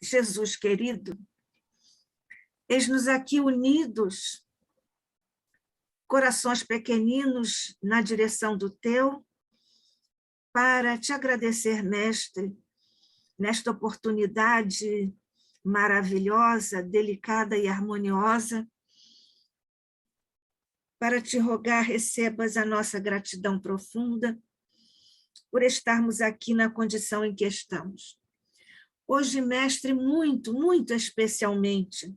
Jesus querido, eis-nos aqui unidos, corações pequeninos na direção do teu, para te agradecer, Mestre, nesta oportunidade maravilhosa, delicada e harmoniosa, para te rogar, recebas a nossa gratidão profunda por estarmos aqui na condição em que estamos. Hoje, Mestre, muito especialmente,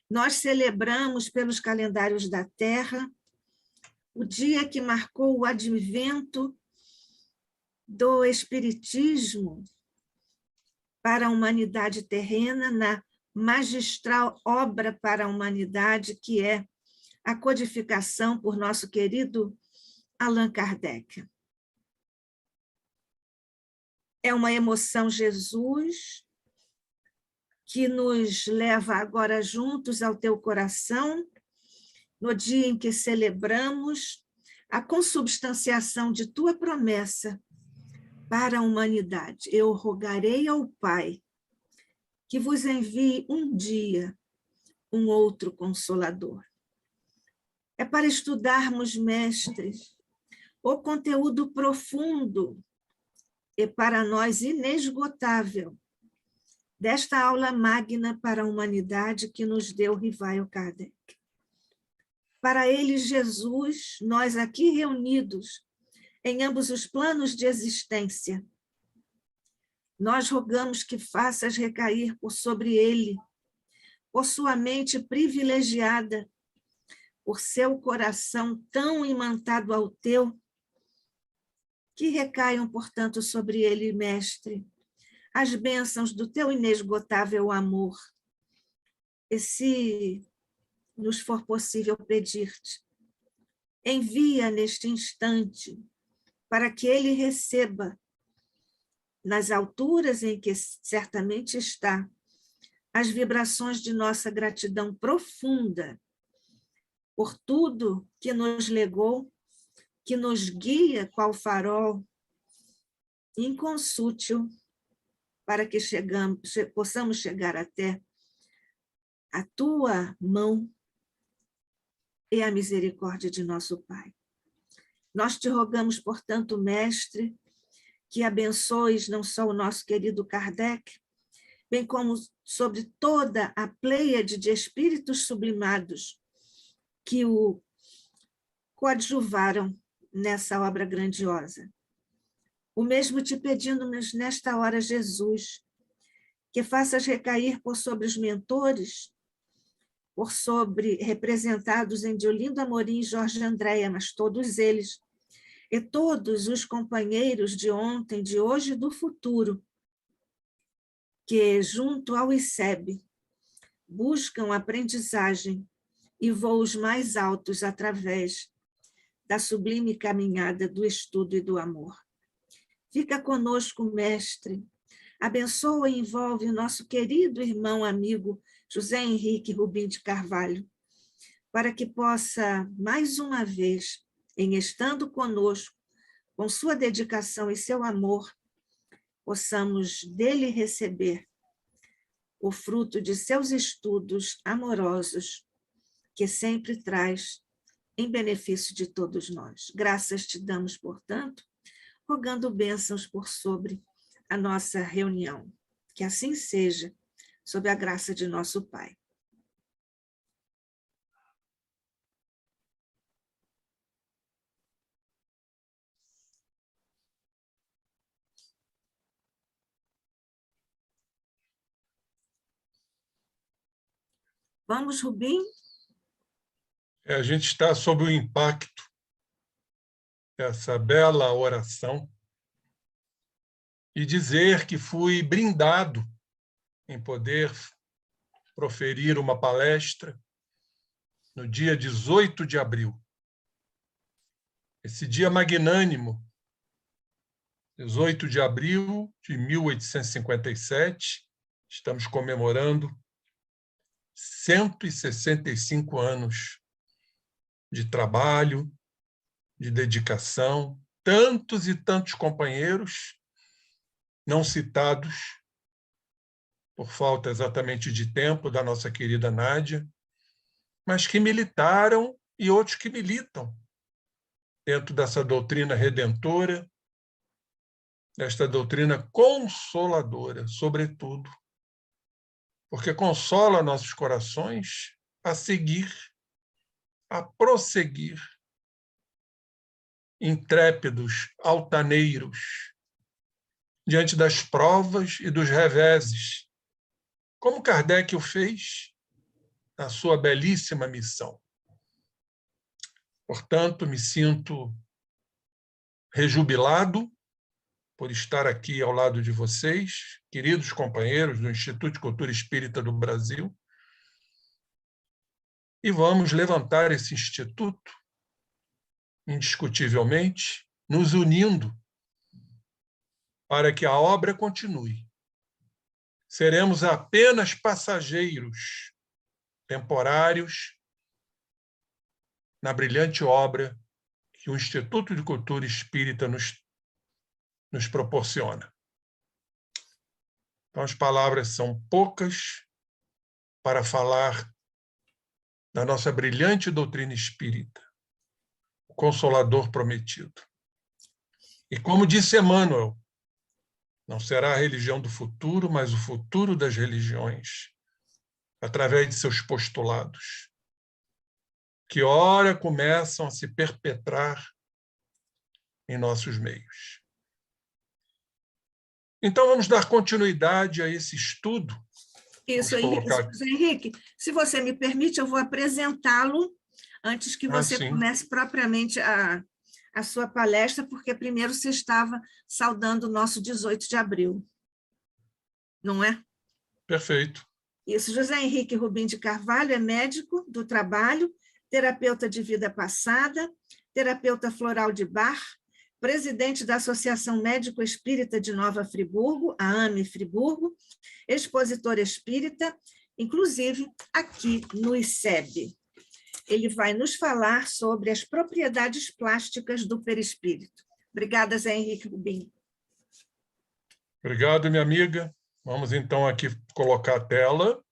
nós celebramos pelos calendários da Terra o dia que marcou o advento do Espiritismo para a humanidade terrena, na magistral obra para a humanidade, que é a codificação por nosso querido Allan Kardec. É uma emoção, Jesus, que nos leva agora juntos ao teu coração, no dia em que celebramos a consubstanciação de tua promessa para a humanidade. Eu rogarei ao Pai que vos envie um dia um outro Consolador. É para estudarmos, mestres, o conteúdo profundo e para nós inesgotável desta aula magna para a humanidade que nos deu Rivaio Kardec. Para ele, Jesus, nós aqui reunidos em ambos os planos de existência, nós rogamos que faças recair por sobre ele, por sua mente privilegiada, por seu coração tão imantado ao teu, que recaiam, portanto, sobre ele, Mestre, as bênçãos do teu inesgotável amor. E se nos for possível pedir-te, envia neste instante para que ele receba, nas alturas em que certamente está, as vibrações de nossa gratidão profunda por tudo que nos legou, que nos guia qual farol inconsútil para que possamos chegar até a tua mão e a misericórdia de nosso Pai. Nós te rogamos, portanto, Mestre, que abençoes não só o nosso querido Kardec, bem como sobre toda a pleiade de espíritos sublimados que o coadjuvaram nessa obra grandiosa. O mesmo te pedimos nesta hora, Jesus, que faças recair por sobre os mentores, por sobre representados em Diolindo Amorim e Jorge Andréa, mas todos eles, e todos os companheiros de ontem, de hoje e do futuro, que junto ao ICEB buscam aprendizagem e voos mais altos através da sublime caminhada do estudo e do amor. Fica conosco, Mestre, abençoa e envolve o nosso querido irmão amigo José Henrique Rubim de Carvalho, para que possa, mais uma vez, em estando conosco, com sua dedicação e seu amor, possamos dele receber o fruto de seus estudos amorosos, que sempre traz em benefício de todos nós. Graças te damos, portanto, rogando bênçãos por sobre a nossa reunião. Que assim seja, sob a graça de nosso Pai. Vamos, Rubim? A gente está sob o impacto dessa bela oração e dizer que fui brindado em poder proferir uma palestra no dia 18 de abril. Esse dia magnânimo, 18 de abril de 1857, estamos comemorando 165 anos de trabalho, de dedicação, tantos e tantos companheiros não citados por falta exatamente de tempo da nossa querida Nádia, mas que militaram e outros que militam dentro dessa doutrina redentora, desta doutrina consoladora, sobretudo, porque consola nossos corações a seguir, a prosseguir, intrépidos, altaneiros, diante das provas e dos reveses, como Kardec o fez na sua belíssima missão. Portanto, me sinto rejubilado por estar aqui ao lado de vocês, queridos companheiros do Instituto de Cultura Espírita do Brasil, e vamos levantar esse instituto, indiscutivelmente, nos unindo para que a obra continue. Seremos apenas passageiros temporários na brilhante obra que o Instituto de Cultura Espírita nos proporciona. Então, as palavras são poucas para falar da nossa brilhante doutrina espírita, o Consolador prometido. E como disse Emmanuel, não será a religião do futuro, mas o futuro das religiões, através de seus postulados, que ora começam a se perpetrar em nossos meios. Então, vamos dar continuidade a esse estudo. Isso, José Henrique, se você me permite, eu vou apresentá-lo antes que você comece propriamente a sua palestra, porque primeiro você estava saudando o nosso 18 de abril, não é? Perfeito. Isso, José Henrique Rubim de Carvalho é médico do trabalho, terapeuta de vida passada, terapeuta floral de Bar, presidente da Associação Médico Espírita de Nova Friburgo, a AME Friburgo, expositor espírita, inclusive aqui no ICEB. Ele vai nos falar sobre as propriedades plásticas do perispírito. Obrigada, Zé Henrique Rubim. Obrigado, minha amiga. Vamos, então, aqui colocar a tela.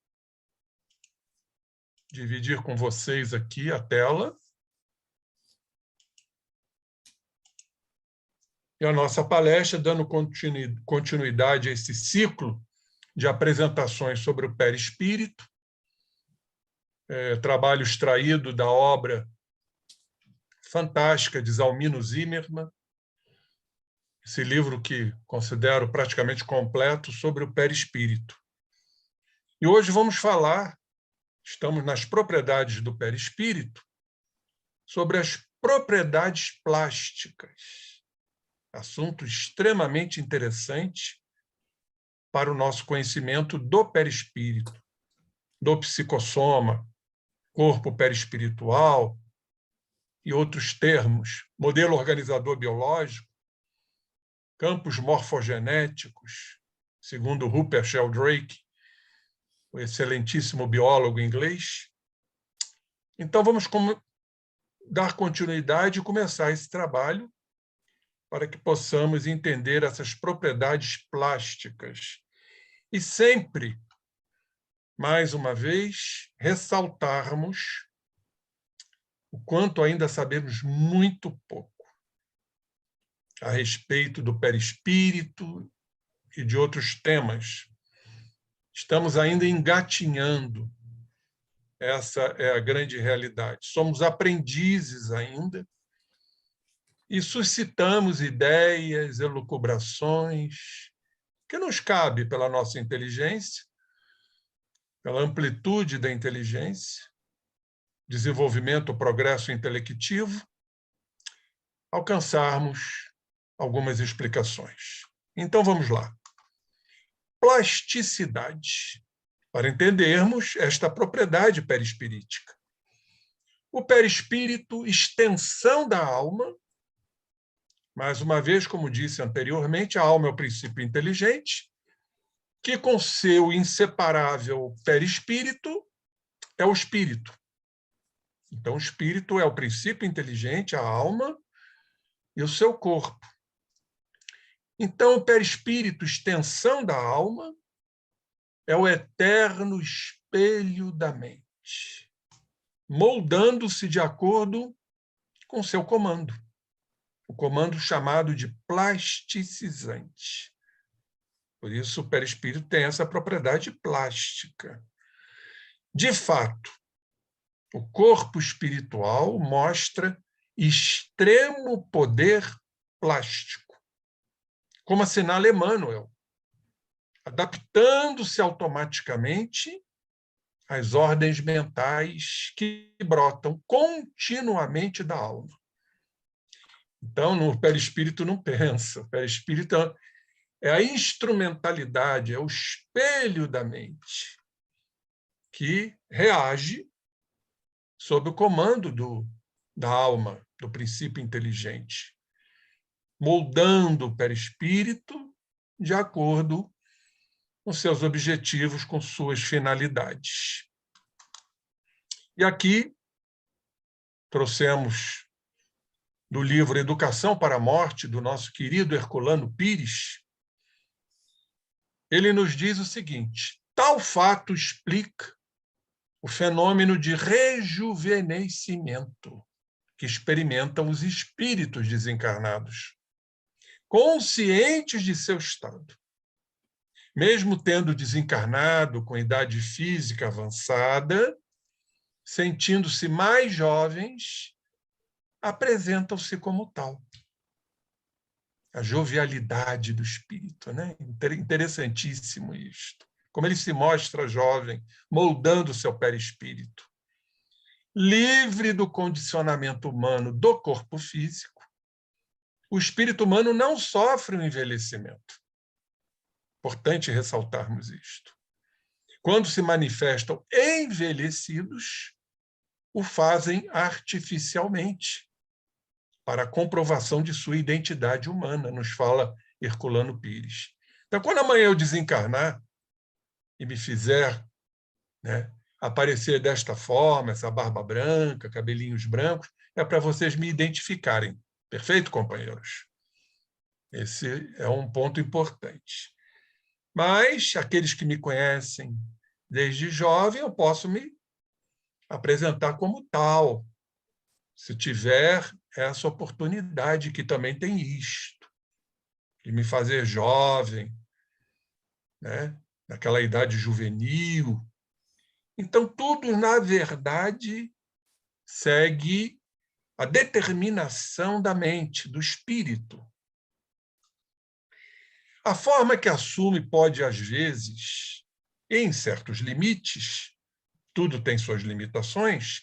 Dividir com vocês aqui a tela. E a nossa palestra, dando continuidade a esse ciclo de apresentações sobre o perispírito, trabalho extraído da obra fantástica de Zalmino Zimmermann, esse livro que considero praticamente completo sobre o perispírito. E hoje vamos falar, estamos nas propriedades do perispírito, sobre as propriedades plásticas, assunto extremamente interessante para o nosso conhecimento do perispírito, do psicossoma, corpo perispiritual e outros termos, modelo organizador biológico, campos morfogenéticos, segundo Rupert Sheldrake, o excelentíssimo biólogo inglês. Então, vamos dar continuidade e começar esse trabalho para que possamos entender essas propriedades plásticas. E sempre, mais uma vez, ressaltarmos o quanto ainda sabemos muito pouco a respeito do perispírito e de outros temas. Estamos ainda engatinhando. Essa é a grande realidade. Somos aprendizes ainda e suscitamos ideias, elucubrações, que nos cabe pela nossa inteligência, pela amplitude da inteligência, desenvolvimento, progresso intelectivo, alcançarmos algumas explicações. Então, vamos lá. Plasticidade, para entendermos esta propriedade perispirítica. O perispírito, extensão da alma, mais uma vez, como disse anteriormente, a alma é o princípio inteligente, que com seu inseparável perispírito é o espírito. Então, o espírito é o princípio inteligente, a alma e o seu corpo. Então, o perispírito, extensão da alma, é o eterno espelho da mente, moldando-se de acordo com seu comando, o comando chamado de plasticizante. Por isso, o perispírito tem essa propriedade plástica. De fato, o corpo espiritual mostra extremo poder plástico, como assinala Emmanuel, adaptando-se automaticamente às ordens mentais que brotam continuamente da alma. Então, no perispírito não pensa. O perispírito é a instrumentalidade, é o espelho da mente que reage sob o comando da alma, do princípio inteligente, moldando o perispírito de acordo com seus objetivos, com suas finalidades. E aqui trouxemos do livro Educação para a Morte, do nosso querido Herculano Pires. Ele nos diz o seguinte: tal fato explica o fenômeno de rejuvenescimento que experimentam os espíritos desencarnados, conscientes de seu estado. Mesmo tendo desencarnado com idade física avançada, sentindo-se mais jovens, apresentam-se como tal. A jovialidade do espírito, né? Interessantíssimo isto. Como ele se mostra jovem, moldando o seu perispírito. Livre do condicionamento humano do corpo físico, o espírito humano não sofre o envelhecimento. Importante ressaltarmos isto. Quando se manifestam envelhecidos, o fazem artificialmente, para a comprovação de sua identidade humana, nos fala Herculano Pires. Então, quando amanhã eu desencarnar e me fizer, né, aparecer desta forma, essa barba branca, cabelinhos brancos, é para vocês me identificarem. Perfeito, companheiros? Esse é um ponto importante. Mas aqueles que me conhecem desde jovem, eu posso me apresentar como tal, se tiver essa oportunidade, que também tem isto, de me fazer jovem, né? Naquela idade juvenil. Então, tudo, na verdade, segue a determinação da mente, do espírito. A forma que assume pode, às vezes, em certos limites, tudo tem suas limitações,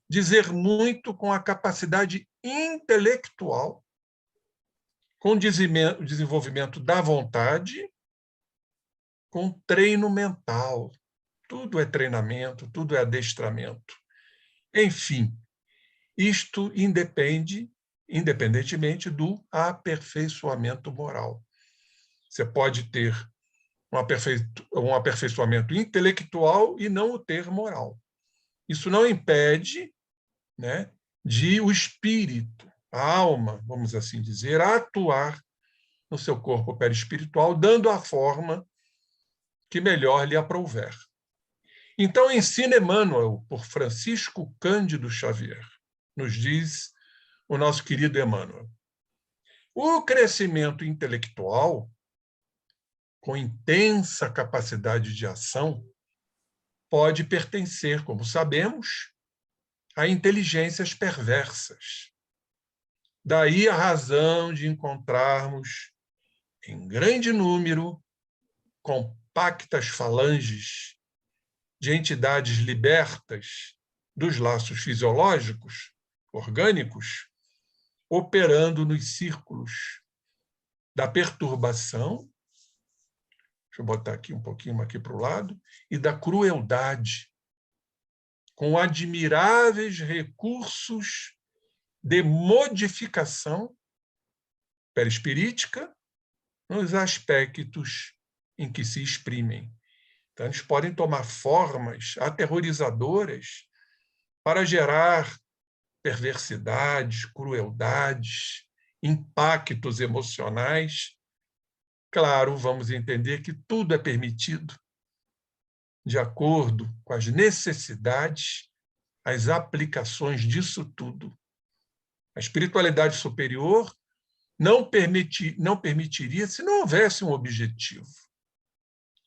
dizer muito com a capacidade intelectual, com o desenvolvimento da vontade, com treino mental. Tudo é treinamento, tudo é adestramento. Enfim, isto independentemente do aperfeiçoamento moral. Você pode ter um aperfeiçoamento intelectual e não o ter moral. Isso não impede, né, de o espírito, a alma, vamos assim dizer, atuar no seu corpo perispiritual, dando a forma que melhor lhe aprouver. Então, ensina Emmanuel, por Francisco Cândido Xavier, nos diz o nosso querido Emmanuel. O crescimento intelectual, com intensa capacidade de ação, pode pertencer, como sabemos, a inteligências perversas. Daí a razão de encontrarmos, em grande número, compactas falanges de entidades libertas dos laços fisiológicos, orgânicos, operando nos círculos da perturbação, deixa eu botar aqui um pouquinho aqui para o lado, e da crueldade, com admiráveis recursos de modificação perispirítica nos aspectos em que se exprimem. Então, eles podem tomar formas aterrorizadoras para gerar perversidades, crueldades, impactos emocionais. Claro, vamos entender que tudo é permitido de acordo com as necessidades, as aplicações disso tudo. A espiritualidade superior não permitiria se não houvesse um objetivo,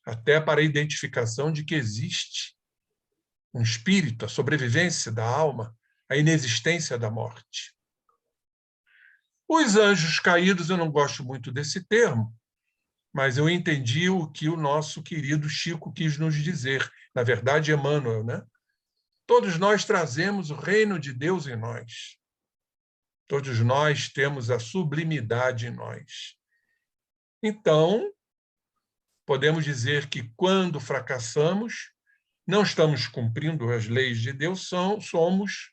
até para a identificação de que existe um espírito, a sobrevivência da alma, a inexistência da morte. Os anjos caídos, eu não gosto muito desse termo, mas eu entendi o que o nosso querido Chico quis nos dizer. Na verdade, Emmanuel, né? Todos nós trazemos o reino de Deus em nós. Todos nós temos a sublimidade em nós. Então, podemos dizer que quando fracassamos, não estamos cumprindo as leis de Deus, somos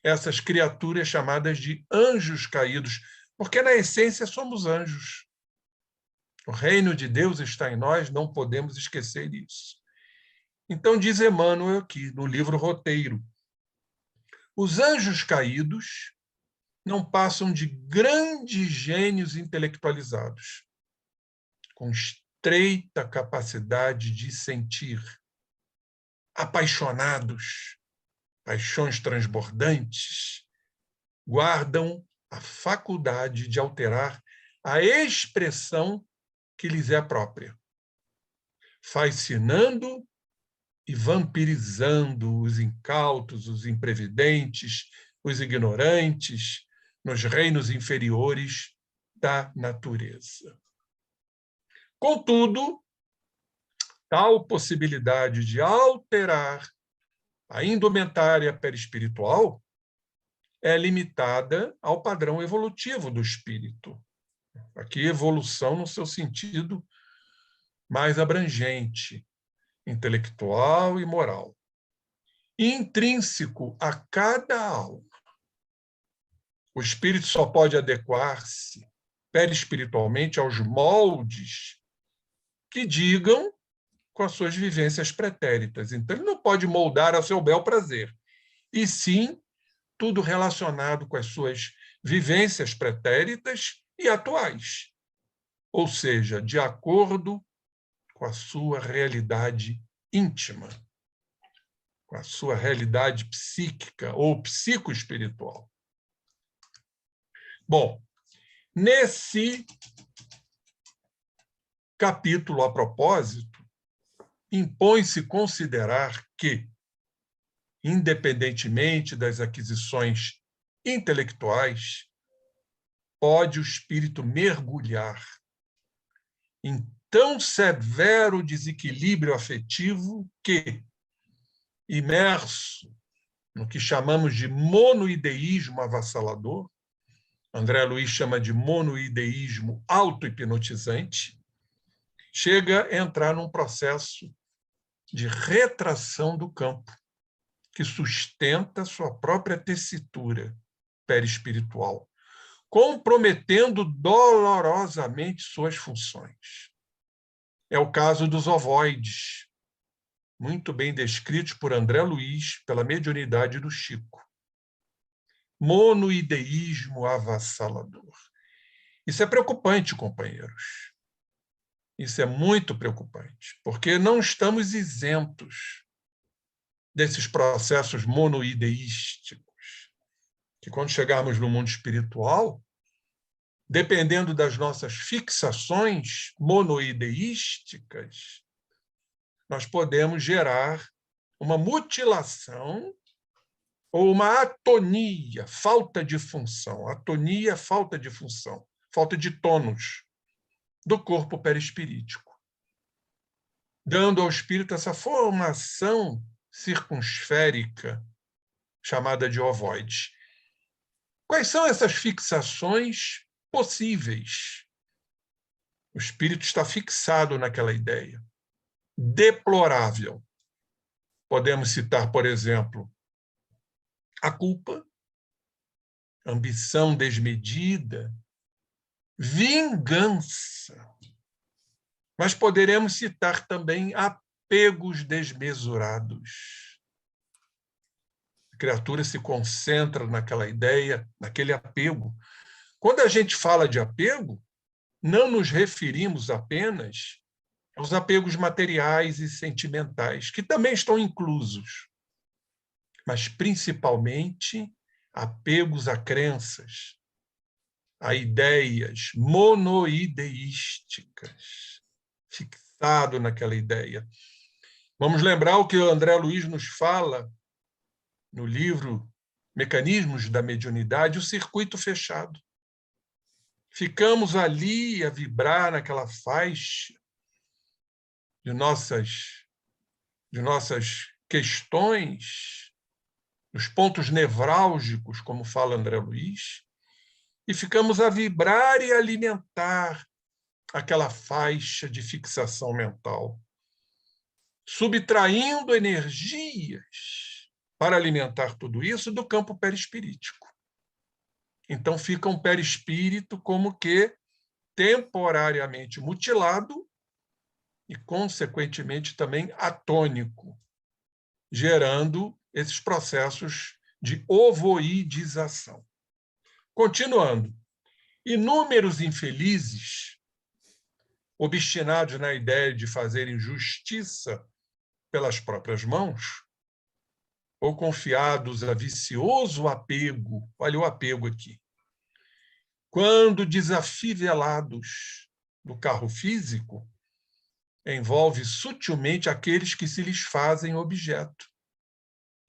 essas criaturas chamadas de anjos caídos, porque na essência somos anjos. O reino de Deus está em nós, não podemos esquecer isso. Então, diz Emmanuel aqui, no livro Roteiro, os anjos caídos não passam de grandes gênios intelectualizados, com estreita capacidade de sentir, apaixonados, paixões transbordantes, guardam a faculdade de alterar a expressão que lhes é própria, fascinando e vampirizando os incautos, os imprevidentes, os ignorantes, nos reinos inferiores da natureza. Contudo, tal possibilidade de alterar a indumentária perispiritual é limitada ao padrão evolutivo do espírito. Aqui, evolução no seu sentido mais abrangente, intelectual e moral. Intrínseco a cada alma. O espírito só pode adequar-se perispiritualmente aos moldes que digam com as suas vivências pretéritas. Então, ele não pode moldar ao seu bel prazer, e sim tudo relacionado com as suas vivências pretéritas e atuais, ou seja, de acordo com a sua realidade íntima, com a sua realidade psíquica ou psicoespiritual. Bom, nesse capítulo, a propósito, impõe-se considerar que, independentemente das aquisições intelectuais, pode o espírito mergulhar em tão severo desequilíbrio afetivo que, imerso no que chamamos de monoideísmo avassalador, André Luiz chama de monoideísmo auto-hipnotizante, chega a entrar num processo de retração do campo, que sustenta sua própria tessitura perispiritual, comprometendo dolorosamente suas funções. É o caso dos ovoides, muito bem descritos por André Luiz, pela mediunidade do Chico. Monoideísmo avassalador. Isso é preocupante, companheiros. Isso é muito preocupante, porque não estamos isentos desses processos monoideísticos, que quando chegarmos no mundo espiritual, dependendo das nossas fixações monoideísticas, nós podemos gerar uma mutilação ou uma atonia, falta de função. Atonia, falta de função, falta de tônus do corpo perispirítico, dando ao espírito essa formação circunsférica chamada de ovoide. Quais são essas fixações possíveis? O espírito está fixado naquela ideia. Deplorável. Podemos citar, por exemplo, a culpa, ambição desmedida, vingança. Mas poderemos citar também apegos desmesurados. A criatura se concentra naquela ideia, naquele apego. Quando a gente fala de apego, não nos referimos apenas Os apegos materiais e sentimentais, que também estão inclusos, mas principalmente apegos a crenças, a ideias monoideísticas, fixado naquela ideia. Vamos lembrar o que o André Luiz nos fala no livro Mecanismos da Mediunidade, o circuito fechado. Ficamos ali a vibrar naquela faixa de nossas questões, dos pontos nevrálgicos, como fala André Luiz, e ficamos a vibrar e alimentar aquela faixa de fixação mental, subtraindo energias para alimentar tudo isso do campo perispirítico. Então fica um perispírito como que temporariamente mutilado e, consequentemente, também atônico, gerando esses processos de ovoidização. Continuando, inúmeros infelizes, obstinados na ideia de fazerem justiça pelas próprias mãos, ou confiados a vicioso apego, olha o apego aqui, quando desafivelados do carro físico, envolve sutilmente aqueles que se lhes fazem objeto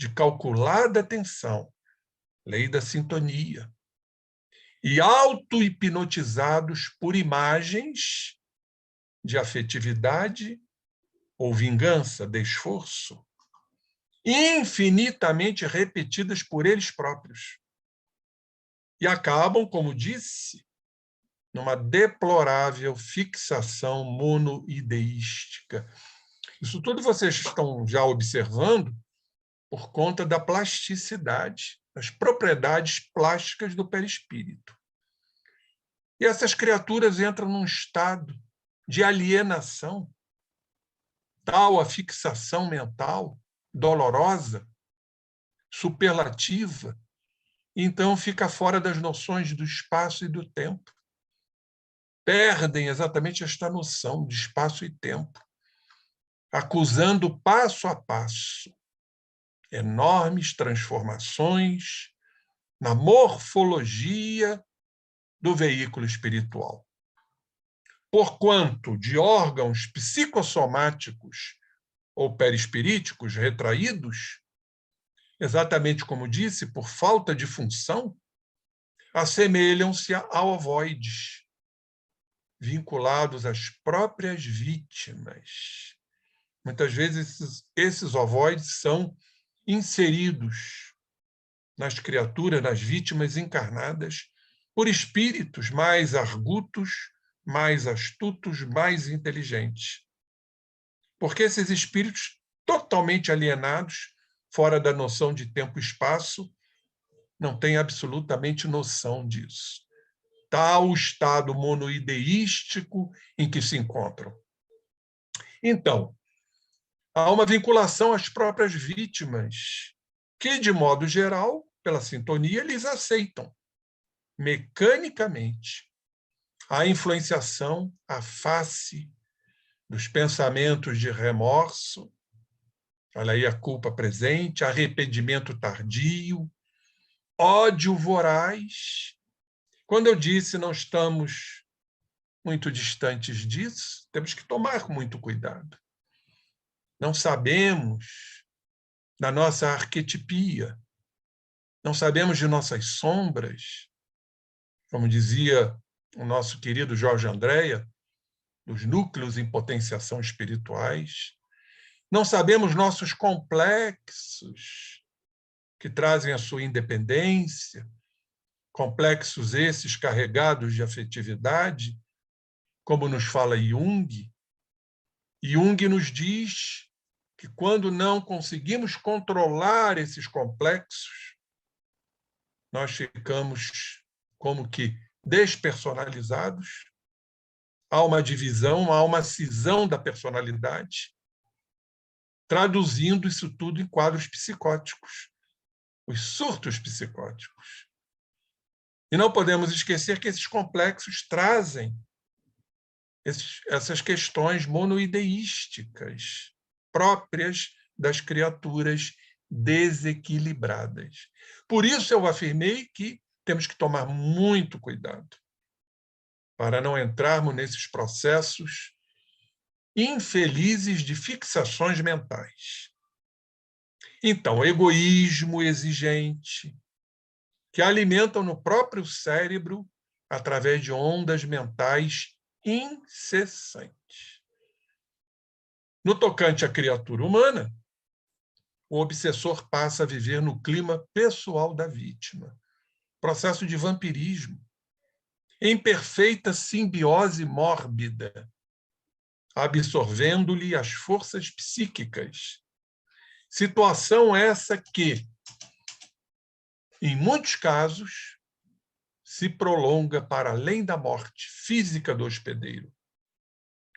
de calculada atenção, lei da sintonia, e auto-hipnotizados por imagens de afetividade ou vingança, de esforço, infinitamente repetidas por eles próprios. E acabam, como disse, numa deplorável fixação monoideística. Isso tudo vocês estão já observando por conta da plasticidade, das propriedades plásticas do perispírito. E essas criaturas entram num estado de alienação, tal a fixação mental, dolorosa, superlativa, então fica fora das noções do espaço e do tempo. Perdem exatamente esta noção de espaço e tempo, acusando passo a passo enormes transformações na morfologia do veículo espiritual. Porquanto de órgãos psicossomáticos ou perispiríticos retraídos, exatamente como disse, por falta de função, assemelham-se a ovoides, vinculados às próprias vítimas. Muitas vezes esses ovoides são inseridos nas criaturas, nas vítimas encarnadas, por espíritos mais argutos, mais astutos, mais inteligentes. Porque esses espíritos totalmente alienados, fora da noção de tempo e espaço, não têm absolutamente noção disso. Tal o estado monoideístico em que se encontram. Então, há uma vinculação às próprias vítimas, que, de modo geral, pela sintonia, eles aceitam mecanicamente a influenciação, a face dos pensamentos de remorso, olha aí a culpa presente, arrependimento tardio, ódio voraz. Quando eu disse não estamos muito distantes disso, temos que tomar muito cuidado. Não sabemos da nossa arquetipia, não sabemos de nossas sombras, como dizia o nosso querido Jorge Andréa, dos núcleos em potenciação espirituais. Não sabemos nossos complexos, que trazem a sua independência, complexos esses carregados de afetividade, como nos fala Jung. Jung nos diz que quando não conseguimos controlar esses complexos, nós ficamos como que despersonalizados, há uma divisão, há uma cisão da personalidade, traduzindo isso tudo em quadros psicóticos, os surtos psicóticos. E não podemos esquecer que esses complexos trazem essas questões monoideísticas próprias das criaturas desequilibradas. Por isso eu afirmei que temos que tomar muito cuidado para não entrarmos nesses processos infelizes de fixações mentais. Então, egoísmo exigente, que alimentam no próprio cérebro através de ondas mentais incessantes. No tocante à criatura humana, o obsessor passa a viver no clima pessoal da vítima, processo de vampirismo, em perfeita simbiose mórbida, absorvendo-lhe as forças psíquicas. Situação essa que, em muitos casos, se prolonga para além da morte física do hospedeiro,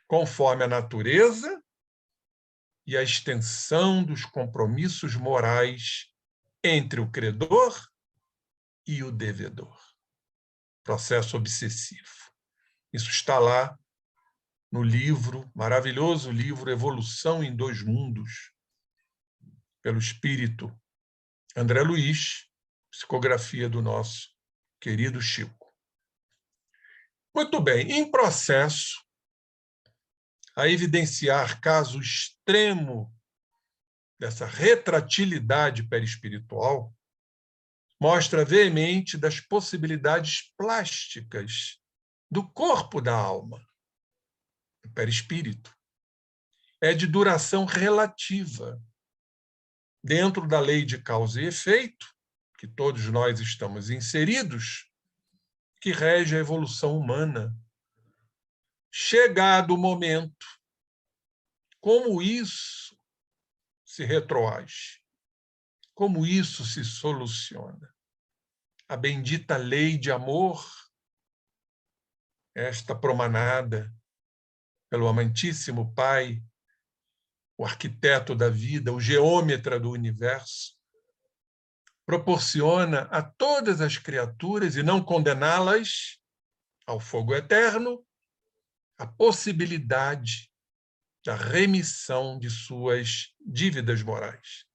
conforme a natureza e a extensão dos compromissos morais entre o credor e o devedor. Processo obsessivo. Isso está lá no livro, maravilhoso livro Evolução em Dois Mundos, pelo espírito André Luiz, psicografia do nosso querido Chico. Muito bem, em processo a evidenciar caso extremo dessa retratilidade perispiritual, mostra veemente das possibilidades plásticas do corpo da alma, do perispírito. É de duração relativa, dentro da lei de causa e efeito, que todos nós estamos inseridos, que rege a evolução humana. Chegado o momento, como isso se retroage? Como isso se soluciona? A bendita lei de amor, esta promanada pelo amantíssimo Pai, o arquiteto da vida, o geômetra do universo, proporciona a todas as criaturas, e não condená-las ao fogo eterno, a possibilidade da remissão de suas dívidas morais.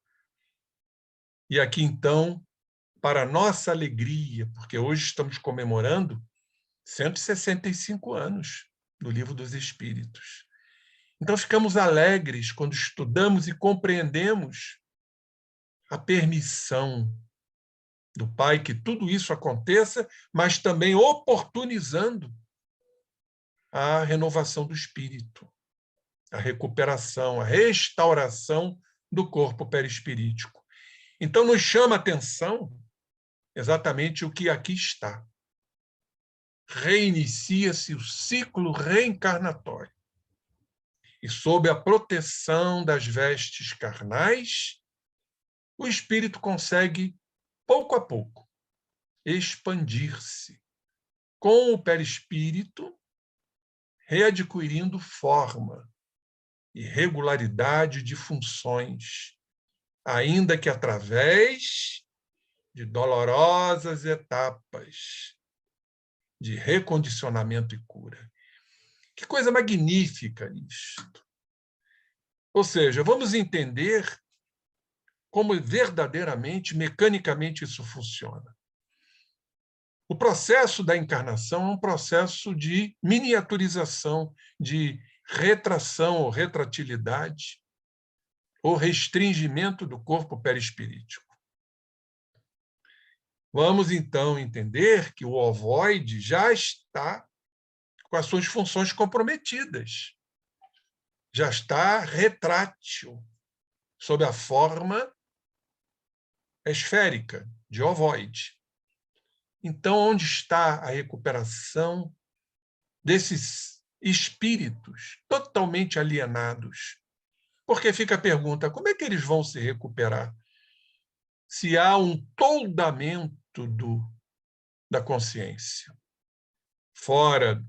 E aqui, então, para nossa alegria, porque hoje estamos comemorando 165 anos do Livro dos Espíritos. Então, ficamos alegres quando estudamos e compreendemos a permissão do Pai que tudo isso aconteça, mas também oportunizando a renovação do espírito, a recuperação, a restauração do corpo perispirítico. Então, nos chama a atenção exatamente o que aqui está. Reinicia-se o ciclo reencarnatório. E, sob a proteção das vestes carnais, o espírito consegue, pouco a pouco, expandir-se, com o perispírito readquirindo forma e regularidade de funções, ainda que através de dolorosas etapas de recondicionamento e cura. Que coisa magnífica isto! Ou seja, vamos entender como verdadeiramente, mecanicamente isso funciona. O processo da encarnação é um processo de miniaturização, de retração ou retratilidade, ou restringimento do corpo perispirítico. Vamos, então, entender que o ovoide já está com as suas funções comprometidas. Já está retrátil, sob a forma esférica, de ovoide. Então, onde está a recuperação desses espíritos totalmente alienados? Porque fica a pergunta, como é que eles vão se recuperar? Se há um toldamento da consciência, fora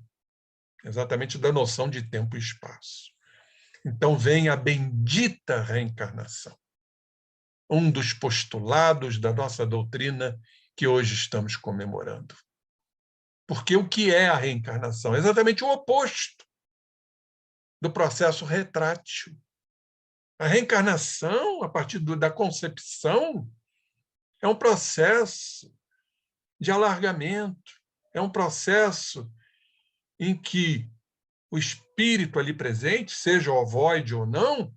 exatamente da noção de tempo e espaço. Então vem a bendita reencarnação, um dos postulados da nossa doutrina que hoje estamos comemorando. Porque o que é a reencarnação? É exatamente o oposto do processo retrátil. A reencarnação, a partir da concepção, é um processo de alargamento, é um processo em que o espírito ali presente, seja ovoide ou não,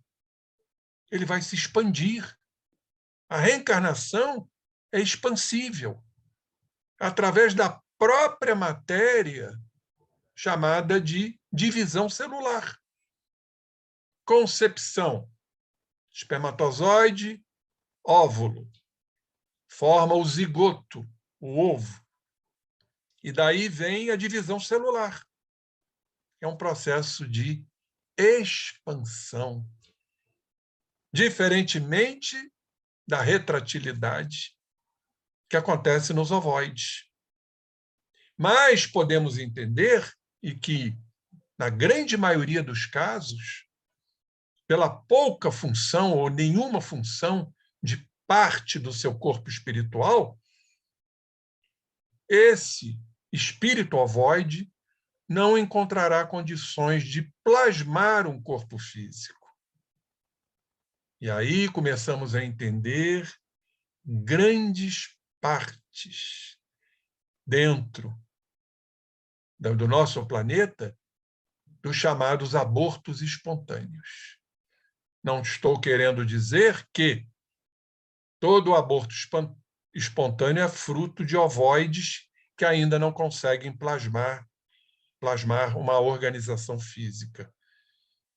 ele vai se expandir. A reencarnação é expansível através da própria matéria chamada de divisão celular. Concepção, espermatozoide, óvulo, forma o zigoto, o ovo. E daí vem a divisão celular. É um processo de expansão. Diferentemente da retratilidade que acontece nos ovoides. Mas podemos entender, e que, na grande maioria dos casos, pela pouca função ou nenhuma função de parte do seu corpo espiritual, esse espírito ovoide não encontrará condições de plasmar um corpo físico. E aí começamos a entender grandes partes dentro do nosso planeta dos chamados abortos espontâneos. Não estou querendo dizer que todo aborto espontâneo é fruto de ovoides que ainda não conseguem plasmar uma organização física.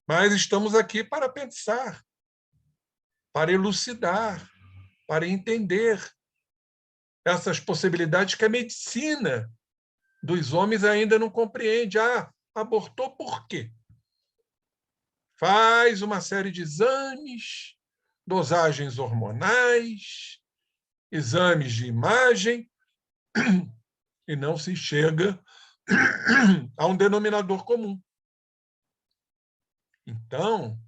Mas estamos aqui para pensar, para elucidar, para entender essas possibilidades que a medicina dos homens ainda não compreende. Abortou por quê? Faz uma série de exames, dosagens hormonais, exames de imagem, e não se chega a um denominador comum. Então,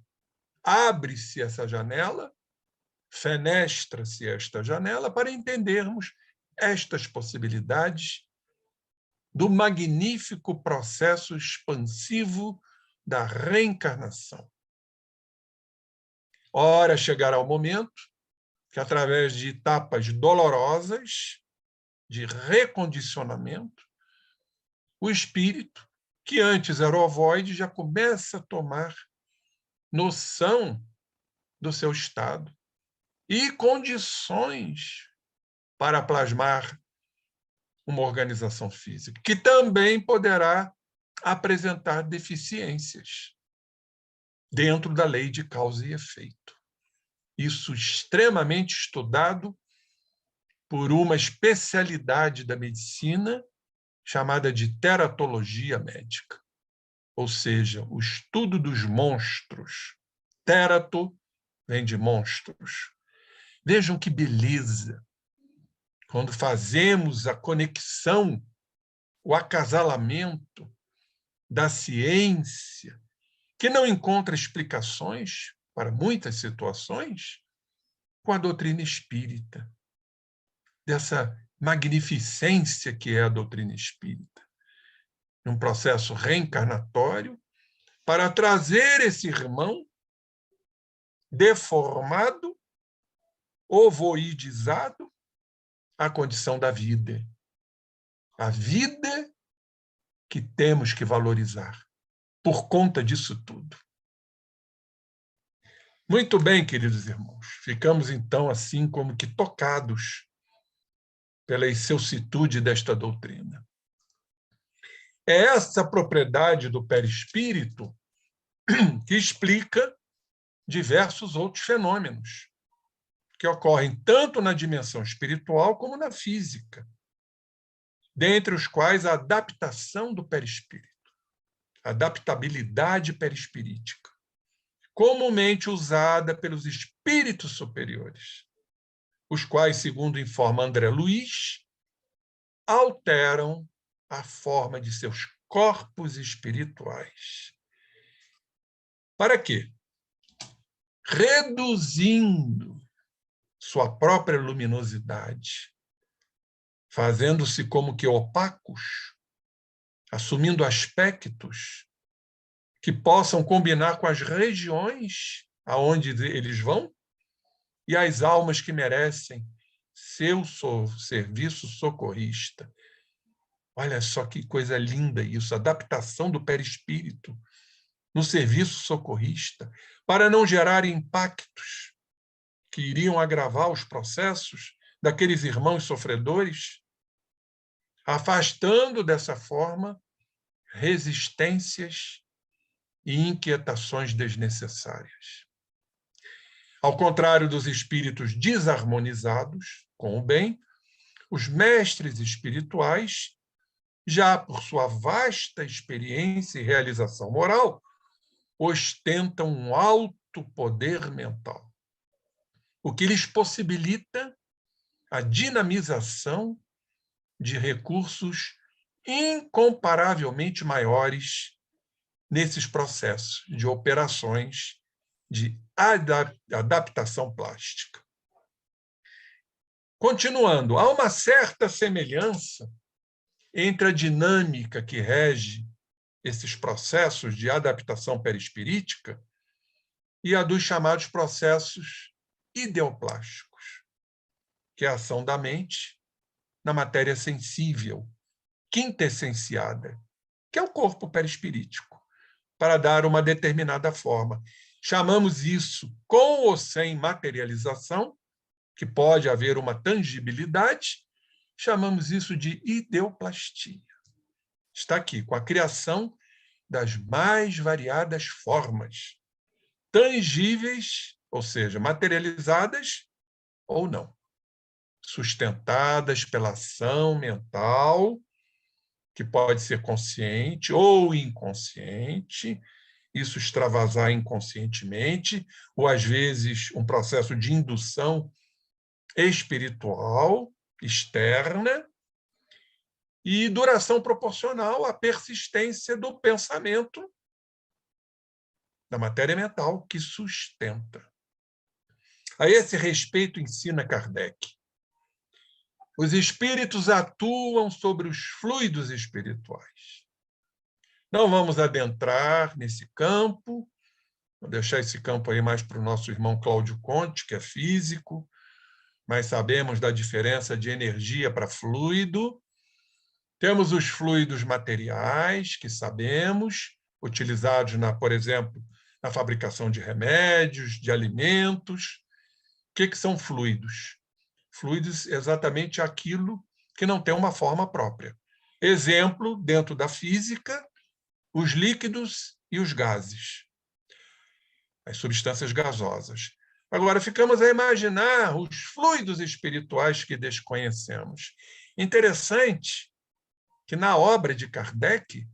abre-se essa janela, fenestra-se esta janela para entendermos estas possibilidades do magnífico processo expansivo da reencarnação. Ora, chegará o momento que, através de etapas dolorosas, de recondicionamento, o espírito, que antes era ovoide, já começa a tomar noção do seu estado e condições para plasmar uma organização física, que também poderá apresentar deficiências dentro da lei de causa e efeito. Isso extremamente estudado por uma especialidade da medicina chamada de teratologia médica, ou seja, o estudo dos monstros. Terato vem de monstros. Vejam que beleza quando fazemos a conexão, o acasalamento da ciência, que não encontra explicações para muitas situações, com a doutrina espírita, dessa magnificência que é a doutrina espírita, num processo reencarnatório, para trazer esse irmão deformado, ovoidizado, à condição da vida. A vida que temos que valorizar por conta disso tudo. Muito bem, queridos irmãos. Ficamos, então, assim como que tocados pela excelsitude desta doutrina. É essa propriedade do perispírito que explica diversos outros fenômenos que ocorrem tanto na dimensão espiritual como na física, dentre os quais a adaptação do perispírito, a adaptabilidade perispirítica, comumente usada pelos espíritos superiores, os quais, segundo informa André Luiz, alteram a forma de seus corpos espirituais. Para quê? Reduzindo sua própria luminosidade, fazendo-se como que opacos, assumindo aspectos que possam combinar com as regiões aonde eles vão e as almas que merecem seu serviço socorrista. Olha só que coisa linda isso, adaptação do perispírito no serviço socorrista, para não gerar impactos que iriam agravar os processos daqueles irmãos sofredores, afastando dessa forma resistências e inquietações desnecessárias. Ao contrário dos espíritos desarmonizados com o bem, os mestres espirituais, já por sua vasta experiência e realização moral, ostentam um alto poder mental, o que lhes possibilita a dinamização de recursos incomparavelmente maiores nesses processos de operações de adaptação plástica. Continuando, há uma certa semelhança entre a dinâmica que rege esses processos de adaptação perispirítica e a dos chamados processos ideoplásticos, que é a ação da mente na matéria sensível, quintessenciada, que é o corpo perispirítico, para dar uma determinada forma. Chamamos isso, com ou sem materialização, que pode haver uma tangibilidade, chamamos isso de ideoplastia. Está aqui, com a criação das mais variadas formas, tangíveis, ou seja, materializadas ou não, sustentadas pela ação mental, que pode ser consciente ou inconsciente, isso extravasar inconscientemente, ou às vezes um processo de indução espiritual, externa, e duração proporcional à persistência do pensamento, da matéria mental que sustenta. A esse respeito ensina Kardec: os espíritos atuam sobre os fluidos espirituais. Não vamos adentrar nesse campo, vou deixar esse campo aí mais para o nosso irmão Cláudio Conte, que é físico, mas sabemos da diferença de energia para fluido. Temos os fluidos materiais, que sabemos, utilizados, por exemplo, na fabricação de remédios, de alimentos. O que são fluidos? Fluidos é exatamente aquilo que não tem uma forma própria. Exemplo, dentro da física, os líquidos e os gases, as substâncias gasosas. Agora, ficamos a imaginar os fluidos espirituais que desconhecemos. Interessante que na obra de Kardec,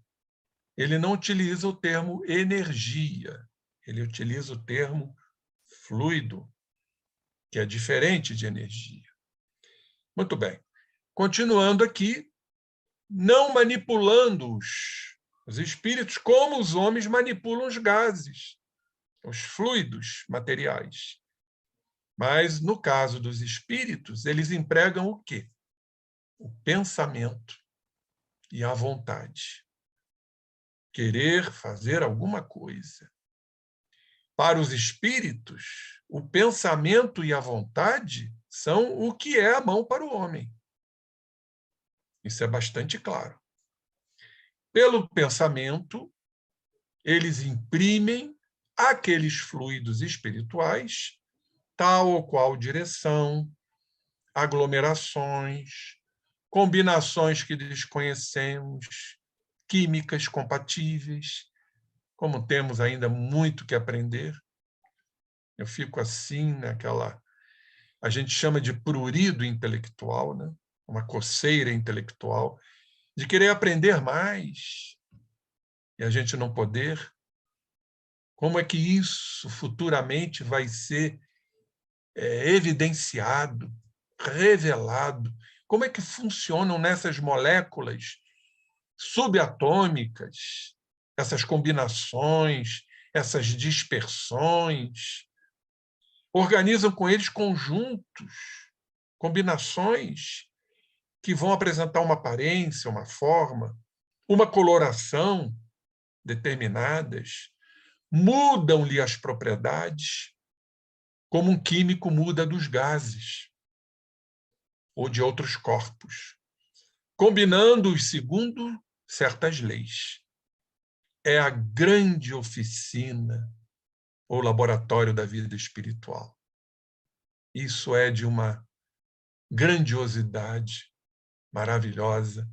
ele não utiliza o termo energia, ele utiliza o termo fluido, que é diferente de energia. Muito bem. Continuando aqui, não manipulando-os, os espíritos, como os homens manipulam os gases, os fluidos materiais. Mas, no caso dos espíritos, eles empregam o quê? O pensamento e a vontade. Querer fazer alguma coisa. Para os espíritos, o pensamento e a vontade são o que é a mão para o homem. Isso é bastante claro. Pelo pensamento, eles imprimem àqueles fluidos espirituais tal ou qual direção, aglomerações, combinações que desconhecemos, químicas compatíveis. Como temos ainda muito que aprender, eu fico assim naquela... A gente chama de prurido intelectual, né? Uma coceira intelectual, de querer aprender mais e a gente não poder. Como é que isso futuramente vai ser evidenciado, revelado? Como é que funcionam nessas moléculas subatômicas, essas combinações, essas dispersões? Organizam com eles conjuntos, combinações que vão apresentar uma aparência, uma forma, uma coloração determinadas, mudam-lhe as propriedades, como um químico muda dos gases ou de outros corpos, combinando-os segundo certas leis. É a grande oficina ou laboratório da vida espiritual. Isso é de uma grandiosidade maravilhosa.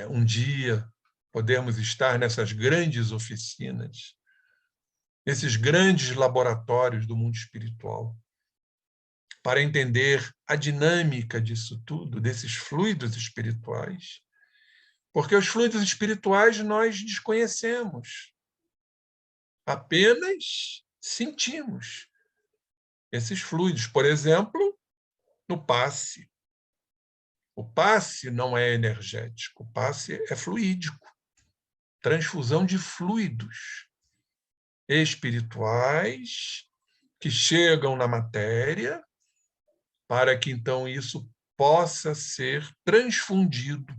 Um dia podemos estar nessas grandes oficinas, nesses grandes laboratórios do mundo espiritual, para entender a dinâmica disso tudo, desses fluidos espirituais, porque os fluidos espirituais nós desconhecemos, apenas sentimos esses fluidos. Por exemplo, no passe. O passe não é energético, o passe é fluídico. Transfusão de fluidos espirituais que chegam na matéria para que, então, isso possa ser transfundido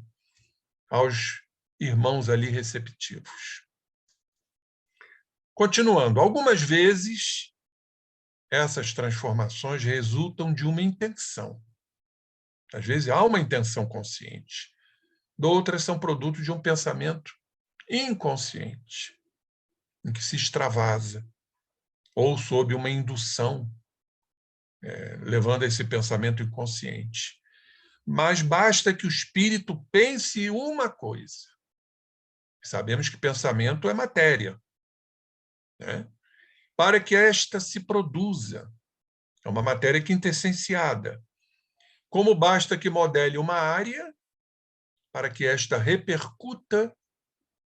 aos irmãos ali receptivos. Continuando, algumas vezes essas transformações resultam de uma intenção. Às vezes há uma intenção consciente. Outras são produto de um pensamento inconsciente, em que se extravasa, ou sob uma indução, levando a esse pensamento inconsciente. Mas basta que o espírito pense uma coisa. Sabemos que pensamento é matéria, né? Para que esta se produza. É uma matéria quintessenciada. Como basta que modele uma área para que esta repercuta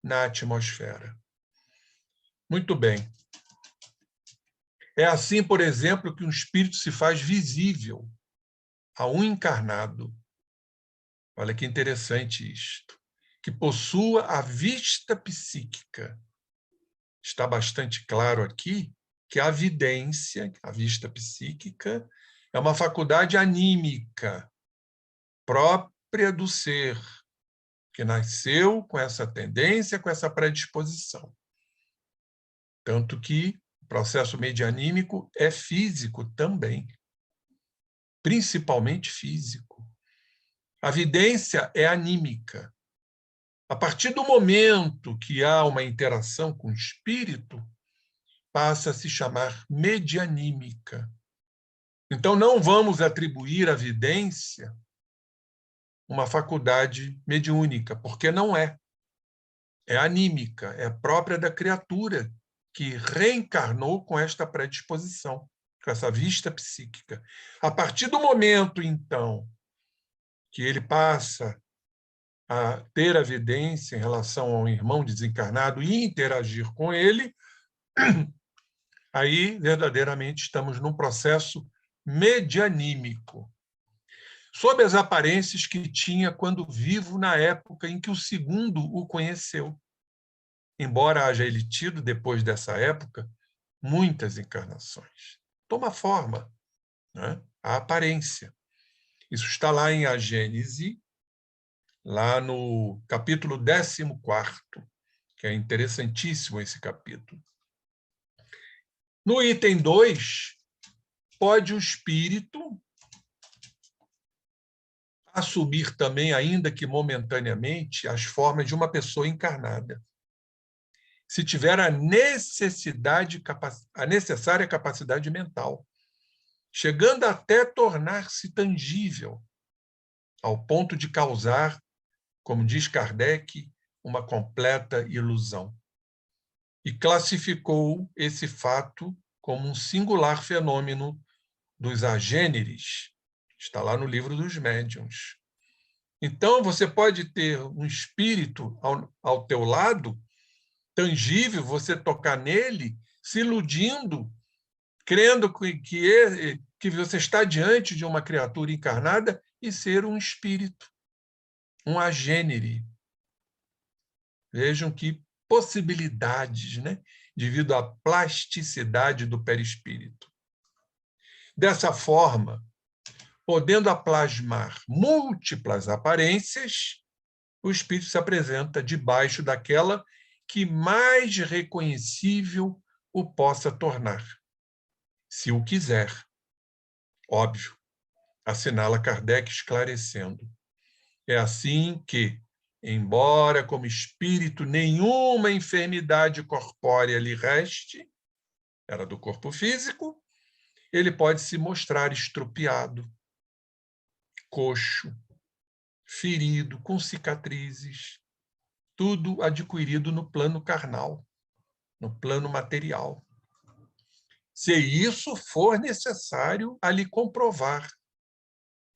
na atmosfera. Muito bem. É assim, por exemplo, que um espírito se faz visível a um encarnado. Olha que interessante isto. Que possua a vista psíquica. Está bastante claro aqui que a vidência, a vista psíquica, é uma faculdade anímica própria do ser, que nasceu com essa tendência, com essa predisposição. Tanto que o processo medianímico é físico também, principalmente físico. A vidência é anímica. A partir do momento que há uma interação com o espírito, passa a se chamar medianímica. Então, não vamos atribuir à vidência uma faculdade mediúnica, porque não é. É anímica, é própria da criatura que reencarnou com esta predisposição, com essa vista psíquica. A partir do momento, então, que ele passa a ter a vidência em relação a um irmão desencarnado e interagir com ele, aí, verdadeiramente, estamos num processo medianímico, sob as aparências que tinha quando vivo na época em que o segundo o conheceu, embora haja ele tido, depois dessa época, muitas encarnações. Toma forma, né? A aparência. Isso está lá em A Gênese, lá no capítulo 14º, que é interessantíssimo esse capítulo. No item 2, pode o espírito assumir também, ainda que momentaneamente, as formas de uma pessoa encarnada, se tiver a necessária capacidade mental, chegando até tornar-se tangível, ao ponto de causar, como diz Kardec, uma completa ilusão. E classificou esse fato como um singular fenômeno dos agêneres. Está lá no livro dos médiuns. Então, você pode ter um espírito ao teu lado, tangível, você tocar nele, se iludindo, crendo que você está diante de uma criatura encarnada e ser um espírito, um agênere. Vejam que possibilidades, né? Devido à plasticidade do perispírito. Dessa forma, podendo aplasmar múltiplas aparências, o espírito se apresenta debaixo daquela que mais reconhecível o possa tornar, se o quiser. Óbvio, assinala Kardec esclarecendo. É assim que, embora como espírito nenhuma enfermidade corpórea lhe reste, era do corpo físico, ele pode se mostrar estrupiado, coxo, ferido, com cicatrizes, tudo adquirido no plano carnal, no plano material. Se isso for necessário a lhe comprovar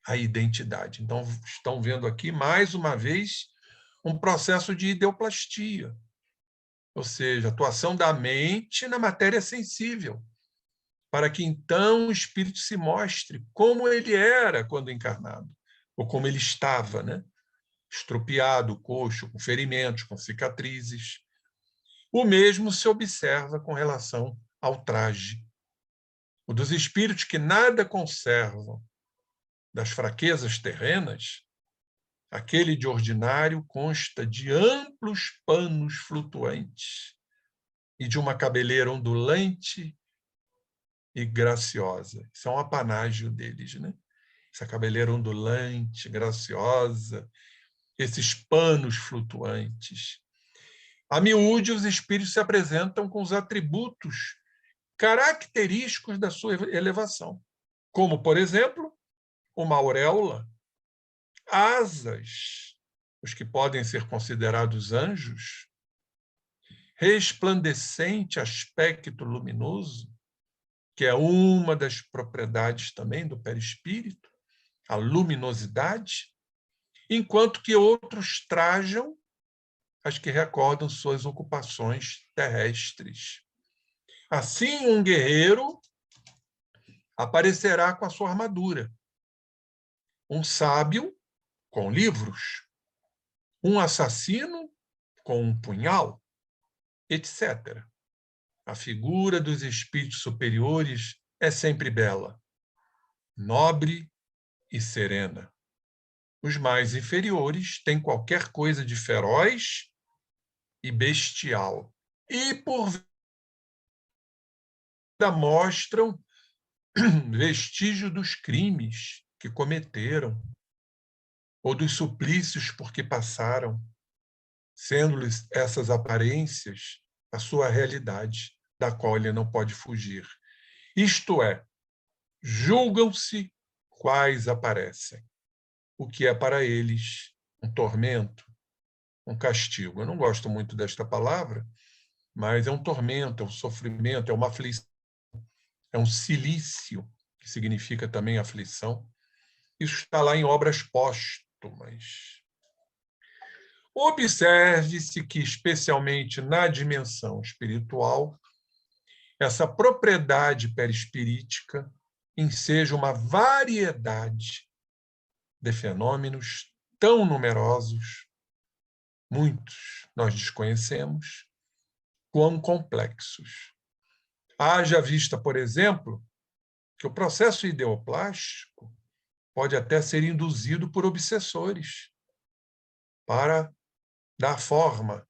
a identidade. Então, estão vendo aqui, mais uma vez, um processo de ideoplastia, ou seja, atuação da mente na matéria sensível, para que então o espírito se mostre como ele era quando encarnado, ou como ele estava, né? Estrupiado, coxo, com ferimentos, com cicatrizes. O mesmo se observa com relação ao traje. O dos espíritos que nada conservam das fraquezas terrenas, aquele de ordinário consta de amplos panos flutuantes e de uma cabeleira ondulante e graciosa. Isso é um apanágio deles, né? Essa cabeleira ondulante, graciosa, esses panos flutuantes. A miúde, os espíritos se apresentam com os atributos característicos da sua elevação, como, por exemplo, uma auréola, asas, os que podem ser considerados anjos, resplandecente aspecto luminoso, que é uma das propriedades também do perispírito, a luminosidade, enquanto que outros trajam as que recordam suas ocupações terrestres. Assim, um guerreiro aparecerá com a sua armadura, um sábio com livros, um assassino com um punhal, etc. A figura dos espíritos superiores é sempre bela, nobre e serena. Os mais inferiores têm qualquer coisa de feroz e bestial. E, por vezes, mostram vestígio dos crimes que cometeram ou dos suplícios por que passaram, sendo-lhes essas aparências a sua realidade, da qual ele não pode fugir. Isto é, julgam-se quais aparecem, o que é para eles um tormento, um castigo. Eu não gosto muito desta palavra, mas é um tormento, é um sofrimento, é uma aflição, é um cilício, que significa também aflição. Isso está lá em Obras Póstumas. Observe-se que, especialmente na dimensão espiritual, essa propriedade perispirítica enseja uma variedade de fenômenos tão numerosos, muitos nós desconhecemos, quão complexos. Haja vista, por exemplo, que o processo ideoplástico pode até ser induzido por obsessores para dar forma,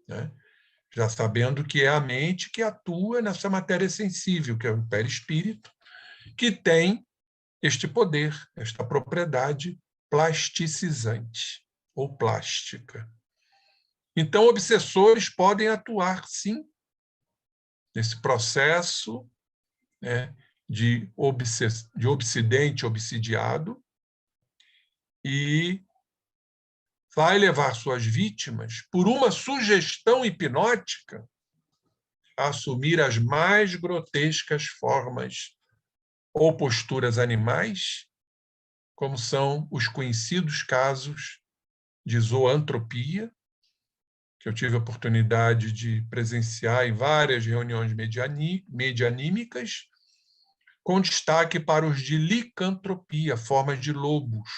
né? Já sabendo que é a mente que atua nessa matéria sensível, que é o perispírito, que tem este poder, esta propriedade plasticizante ou plástica. Então, obsessores podem atuar, sim, nesse processo, né, de obsidente, obsidiado, e vai levar suas vítimas, por uma sugestão hipnótica, a assumir as mais grotescas formas ou posturas animais, como são os conhecidos casos de zoantropia, que eu tive a oportunidade de presenciar em várias reuniões medianímicas, com destaque para os de licantropia, formas de lobos,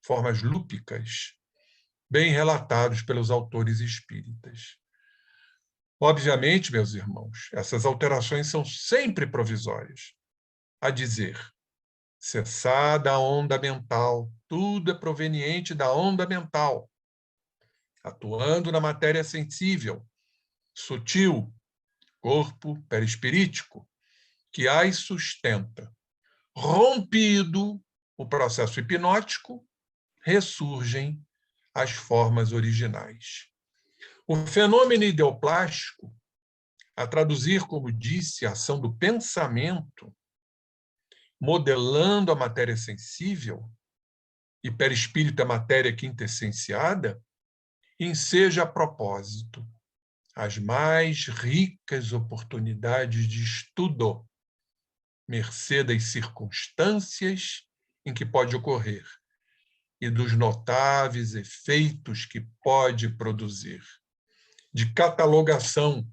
formas lúpicas, bem relatados pelos autores espíritas. Obviamente, meus irmãos, essas alterações são sempre provisórias. A dizer, cessada a onda mental, tudo é proveniente da onda mental. atuando na matéria sensível, sutil, corpo perispirítico, que as sustenta. Rompido o processo hipnótico, ressurgem as formas originais. O fenômeno ideoplástico, a traduzir, como disse, a ação do pensamento, modelando a matéria sensível, e perispírito é matéria quintessenciada, enseja a propósito as mais ricas oportunidades de estudo, mercê das circunstâncias em que pode ocorrer e dos notáveis efeitos que pode produzir. De catalogação,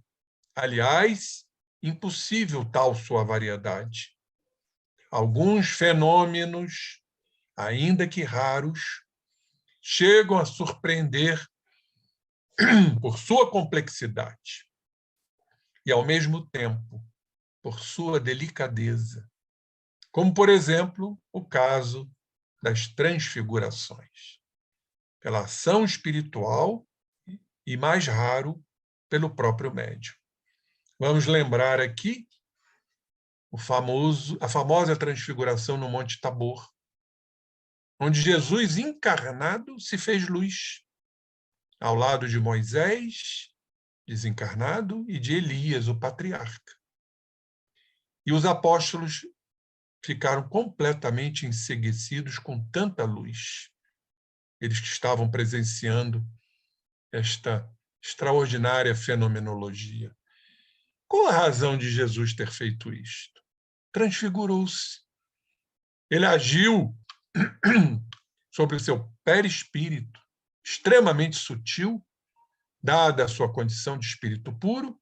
aliás, impossível tal sua variedade. Alguns fenômenos, ainda que raros, chegam a surpreender por sua complexidade e, ao mesmo tempo, por sua delicadeza, como, por exemplo, o caso das transfigurações, pela ação espiritual e, mais raro, pelo próprio médium. Vamos lembrar aqui a famosa transfiguração no Monte Tabor, onde Jesus encarnado se fez luz, ao lado de Moisés, desencarnado, e de Elias, o patriarca. E os apóstolos ficaram completamente enceguecidos com tanta luz. Eles que estavam presenciando esta extraordinária fenomenologia. Qual a razão de Jesus ter feito isto? Transfigurou-se. Ele agiu sobre o seu perispírito, extremamente sutil, dada a sua condição de espírito puro,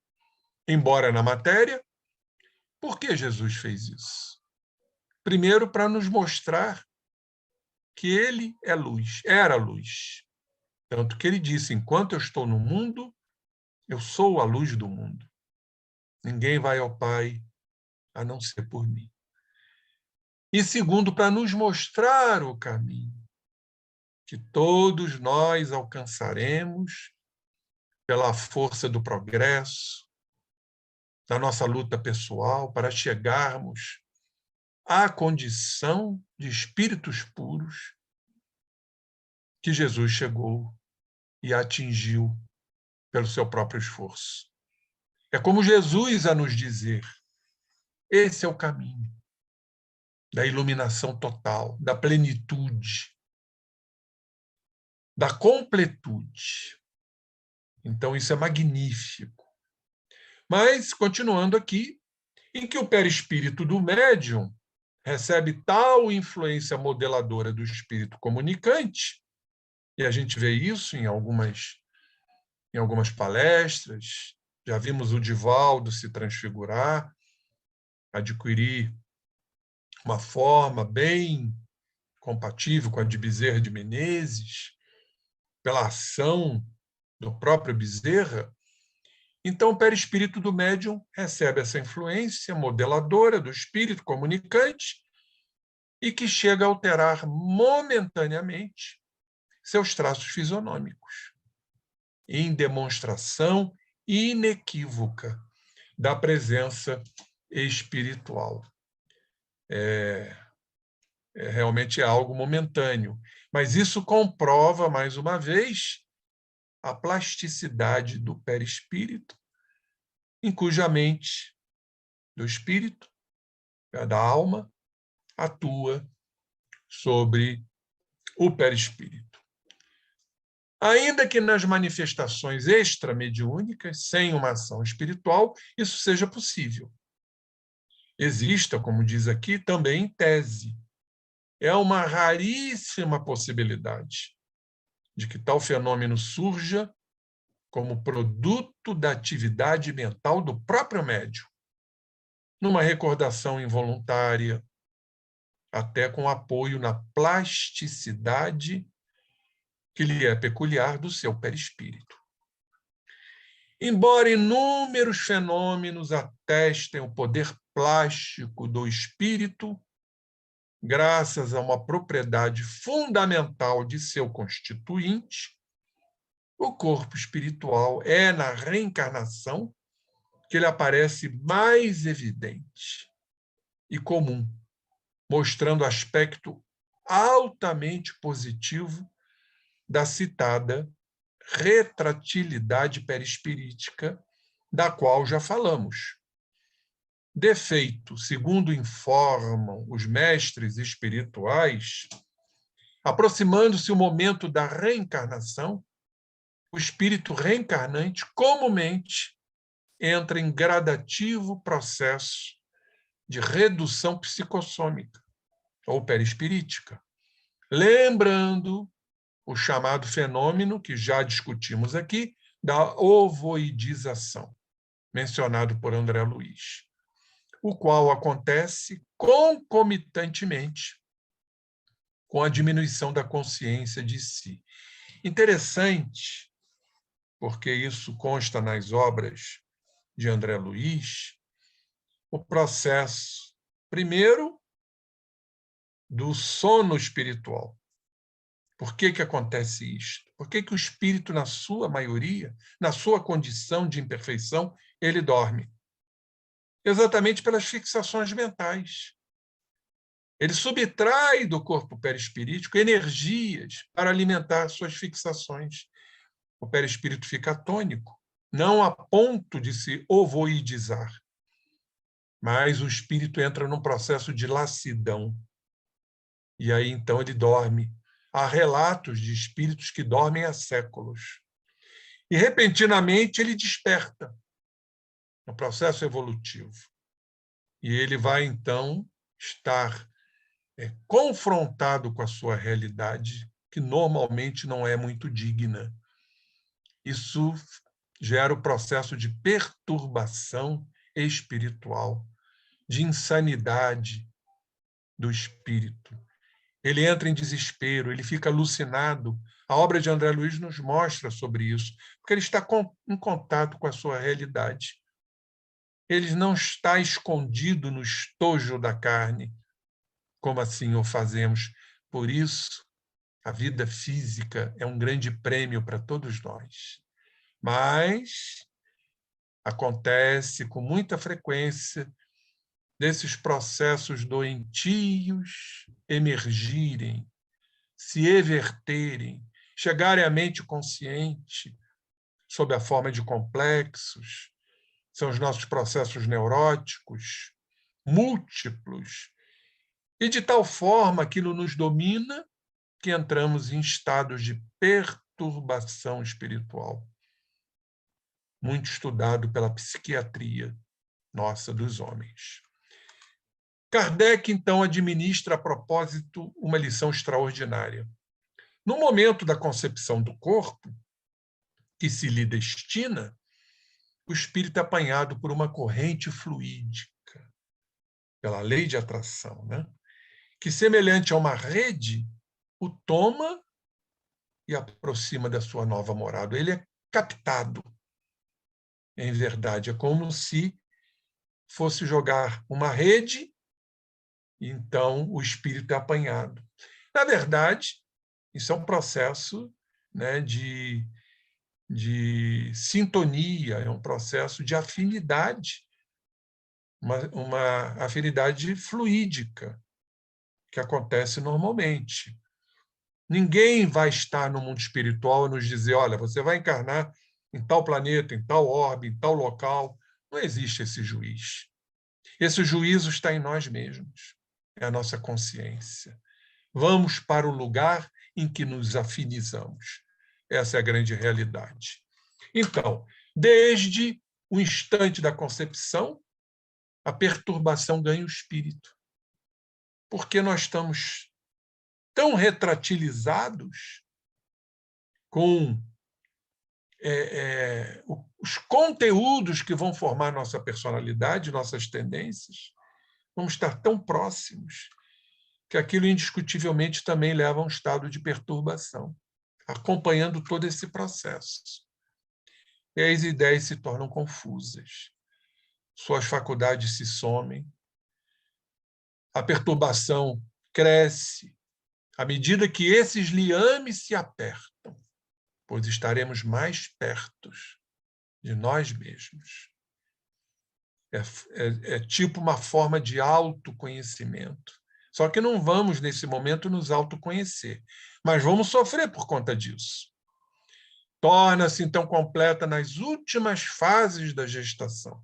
embora na matéria. Por que Jesus fez isso? Primeiro, para nos mostrar que ele é luz, era luz. Tanto que ele disse, enquanto eu estou no mundo, eu sou a luz do mundo. Ninguém vai ao Pai a não ser por mim. E segundo, para nos mostrar o caminho que todos nós alcançaremos pela força do progresso, da nossa luta pessoal, para chegarmos à condição de espíritos puros que Jesus chegou e atingiu pelo seu próprio esforço. É como Jesus a nos dizer, esse é o caminho da iluminação total, da plenitude, da completude. Então, isso é magnífico. Mas, continuando aqui, em que o perispírito do médium recebe tal influência modeladora do espírito comunicante, e a gente vê isso em algumas palestras, já vimos o Divaldo se transfigurar, adquirir uma forma bem compatível com a de Bezerra de Menezes, pela ação do próprio Bezerra. Então, o perispírito do médium recebe essa influência modeladora do espírito comunicante e que chega a alterar momentaneamente seus traços fisionômicos, em demonstração inequívoca da presença espiritual. Realmente é algo momentâneo, mas isso comprova, mais uma vez, a plasticidade do perispírito, em cuja mente do espírito, da alma, atua sobre o perispírito. Ainda que nas manifestações extramediúnicas, sem uma ação espiritual, isso seja possível. Exista, como diz aqui, também em tese. É uma raríssima possibilidade de que tal fenômeno surja como produto da atividade mental do próprio médium, numa recordação involuntária, até com apoio na plasticidade que lhe é peculiar do seu perispírito. Embora inúmeros fenômenos atestem o poder plástico do espírito, graças a uma propriedade fundamental de seu constituinte, O corpo espiritual é na reencarnação que ele aparece mais evidente e comum, mostrando aspecto altamente positivo da citada retratilidade perispirítica, da qual já falamos. Defeito, segundo informam os mestres espirituais, aproximando-se o momento da reencarnação, o espírito reencarnante comumente entra em gradativo processo de redução psicossômica ou perispirítica, lembrando o chamado fenômeno que já discutimos aqui da ovoidização, mencionado por André Luiz, o qual acontece concomitantemente com a diminuição da consciência de si. Interessante, porque isso consta nas obras de André Luiz, o processo, primeiro, do sono espiritual. Por que acontece isto? Por que o espírito, na sua maioria, na sua condição de imperfeição, ele dorme? Exatamente pelas fixações mentais. Ele subtrai do corpo perispirítico energias para alimentar suas fixações. O perispírito fica atônico, não a ponto de se ovoidizar, mas o espírito entra num processo de lassidão. E aí, então, ele dorme. Há relatos de espíritos que dormem há séculos. E, repentinamente, ele desperta no processo evolutivo. E ele vai, então, estar confrontado com a sua realidade, que normalmente não é muito digna. Isso gera o processo de perturbação espiritual, de insanidade do espírito. Ele entra em desespero, ele fica alucinado. A obra de André Luiz nos mostra sobre isso, porque ele está em contato com a sua realidade. Ele não está escondido no estojo da carne, como assim o fazemos. Por isso, a vida física é um grande prêmio para todos nós. Mas acontece com muita frequência desses processos doentios emergirem, se everterem, chegarem à mente consciente sob a forma de complexos. São os nossos processos neuróticos, múltiplos, e de tal forma aquilo nos domina que entramos em estados de perturbação espiritual, muito estudado pela psiquiatria nossa dos homens. Kardec, então, administra a propósito uma lição extraordinária. No momento da concepção do corpo, que se lhe destina, o espírito é apanhado por uma corrente fluídica, pela lei de atração, né? Que, semelhante a uma rede, o toma e aproxima da sua nova morada. Ele é captado. Em verdade, é como se fosse jogar uma rede, e então o espírito é apanhado. Na verdade, isso é um processo, né, de sintonia, é um processo de afinidade, uma afinidade fluídica, que acontece normalmente. Ninguém vai estar no mundo espiritual e nos dizer, olha, você vai encarnar em tal planeta, em tal orbe, em tal local. Não existe esse juiz. Esse juízo está em nós mesmos, é a nossa consciência. Vamos para o lugar em que nos afinizamos. Essa é a grande realidade. Então, desde o instante da concepção, a perturbação ganha o espírito. Porque nós estamos tão retratilizados com os conteúdos que vão formar nossa personalidade, nossas tendências, vamos estar tão próximos que aquilo indiscutivelmente também leva a um estado de perturbação, acompanhando todo esse processo. E as ideias se tornam confusas, suas faculdades se somem, a perturbação cresce à medida que esses liames se apertam. pois estaremos mais perto de nós mesmos. É tipo uma forma de autoconhecimento. Só que não vamos, nesse momento, nos autoconhecer, mas vamos sofrer por conta disso. Torna-se, então, completa nas últimas fases da gestação,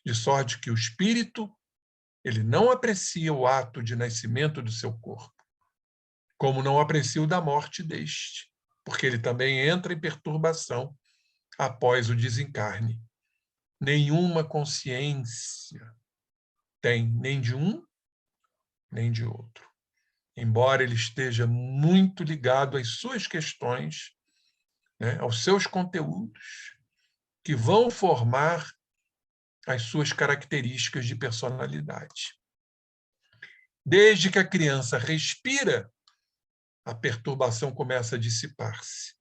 de sorte que o espírito ele não aprecia o ato de nascimento do seu corpo, como não aprecia o da morte deste, porque ele também entra em perturbação após o desencarne. Nenhuma consciência tem nem de um, nem de outro. Embora ele esteja muito ligado às suas questões, né, aos seus conteúdos, que vão formar as suas características de personalidade. Desde que a criança respira, a perturbação começa a dissipar-se.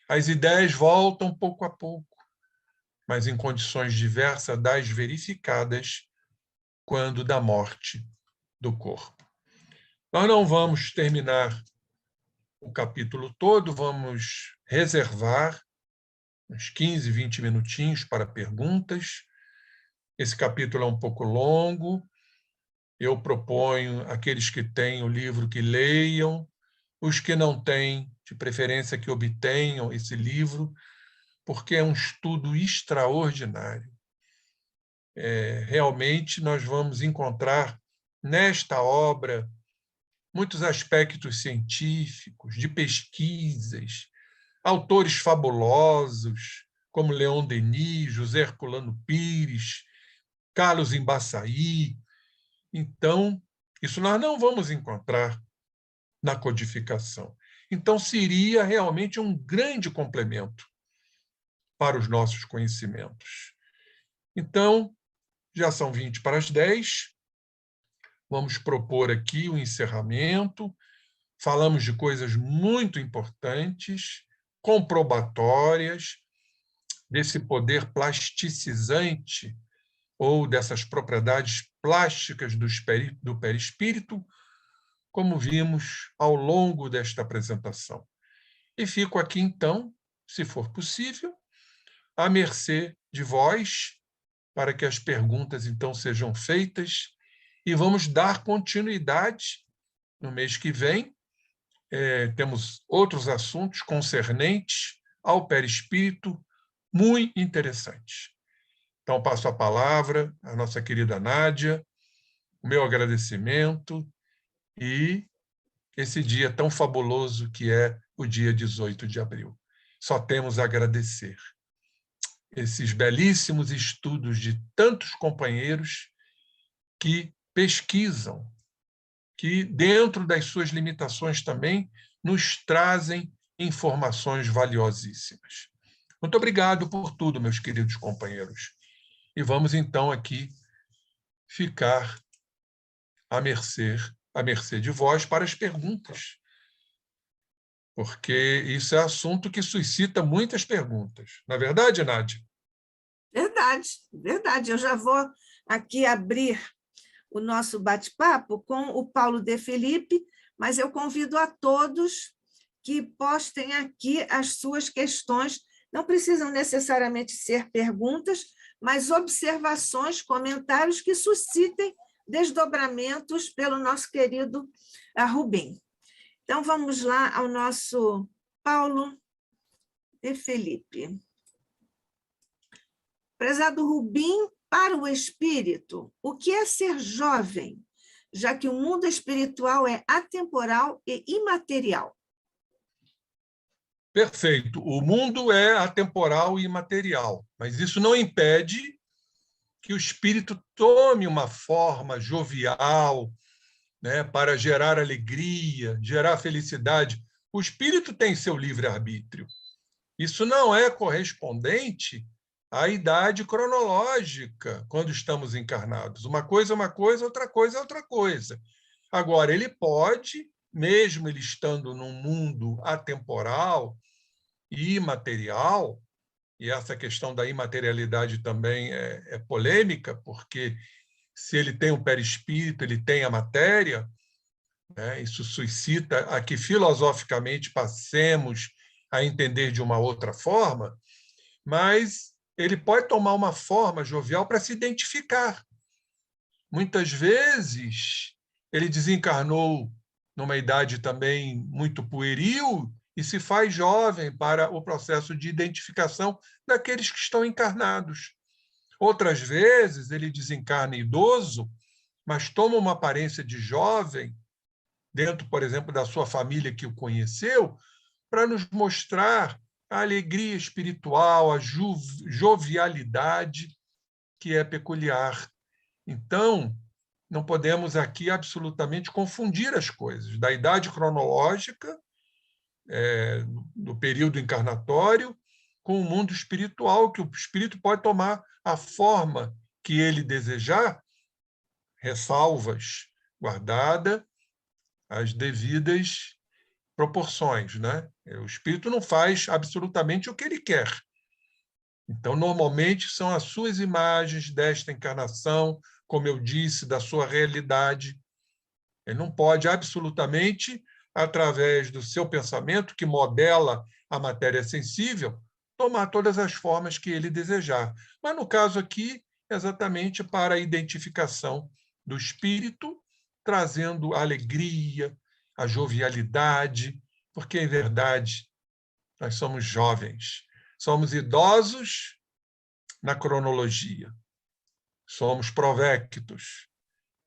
As ideias voltam pouco a pouco, mas em condições diversas das verificadas quando da morte do corpo. Nós não vamos terminar o capítulo todo, vamos reservar uns 15, 20 minutinhos para perguntas. Esse capítulo é um pouco longo. Eu proponho àqueles que têm o livro que leiam, os que não têm, de preferência que obtenham esse livro, porque é um estudo extraordinário. Realmente nós vamos encontrar nesta obra muitos aspectos científicos, de pesquisas, autores fabulosos, como Leon Denis, José Herculano Pires, Carlos Embaçaí. Então, isso nós não vamos encontrar na codificação. Então, seria realmente um grande complemento para os nossos conhecimentos. Então, já são 20 para as 10. Vamos propor aqui o encerramento. Falamos de coisas muito importantes, comprobatórias, desse poder plasticizante ou dessas propriedades plásticas do perispírito, como vimos ao longo desta apresentação. E fico aqui, então, se for possível, à mercê de vós, para que as perguntas, então, sejam feitas, e vamos dar continuidade no mês que vem. Temos outros assuntos concernentes ao perispírito muito interessantes. Então, passo a palavra à nossa querida Nádia, o meu agradecimento e esse dia tão fabuloso que é o dia 18 de abril. Só temos a agradecer esses belíssimos estudos de tantos companheiros que pesquisam, que, dentro das suas limitações também, nos trazem informações valiosíssimas. Muito obrigado por tudo, meus queridos companheiros. E vamos, então, aqui ficar à mercê de vós para as perguntas, porque isso é assunto que suscita muitas perguntas. Não é verdade, Nádia? Verdade, verdade. Eu já vou aqui abrir o nosso bate-papo com o Paulo de Felipe, mas eu convido a todos que postem aqui as suas questões. Não precisam necessariamente ser perguntas, mas observações, comentários que suscitem desdobramentos pelo nosso querido Rubem. Então, vamos lá ao nosso Paulo de Felipe. Prezado Rubem, para o espírito, o que é ser jovem, já que o mundo espiritual é atemporal e imaterial? Perfeito. O mundo é atemporal e imaterial, mas isso não impede que o espírito tome uma forma jovial, né, para gerar alegria, gerar felicidade. O espírito tem seu livre-arbítrio. Isso não é correspondente à idade cronológica quando estamos encarnados. Uma coisa é uma coisa, outra coisa é outra coisa. Agora, ele pode, mesmo ele estando num mundo atemporal e imaterial, e essa questão da imaterialidade também é polêmica, porque se ele tem um perispírito, ele tem a matéria, né? Isso suscita a que filosoficamente passemos a entender de uma outra forma, mas ele pode tomar uma forma jovial para se identificar. Muitas vezes, ele desencarnou numa idade também muito pueril e se faz jovem para o processo de identificação daqueles que estão encarnados. Outras vezes, ele desencarna idoso, mas toma uma aparência de jovem, dentro, por exemplo, da sua família que o conheceu, para nos mostrar a alegria espiritual, a jovialidade que é peculiar. Então, não podemos aqui absolutamente confundir as coisas. Da idade cronológica, do período encarnatório, com o mundo espiritual, que o espírito pode tomar a forma que ele desejar, ressalvas, guardada as devidas proporções, né? O espírito não faz absolutamente o que ele quer. Então, normalmente, são as suas imagens desta encarnação, como eu disse, da sua realidade. Ele não pode absolutamente, através do seu pensamento, que modela a matéria sensível, tomar todas as formas que ele desejar. Mas, no caso aqui, exatamente para a identificação do espírito, trazendo a alegria, a jovialidade, porque, em verdade, nós somos jovens, somos idosos na cronologia, somos provectos,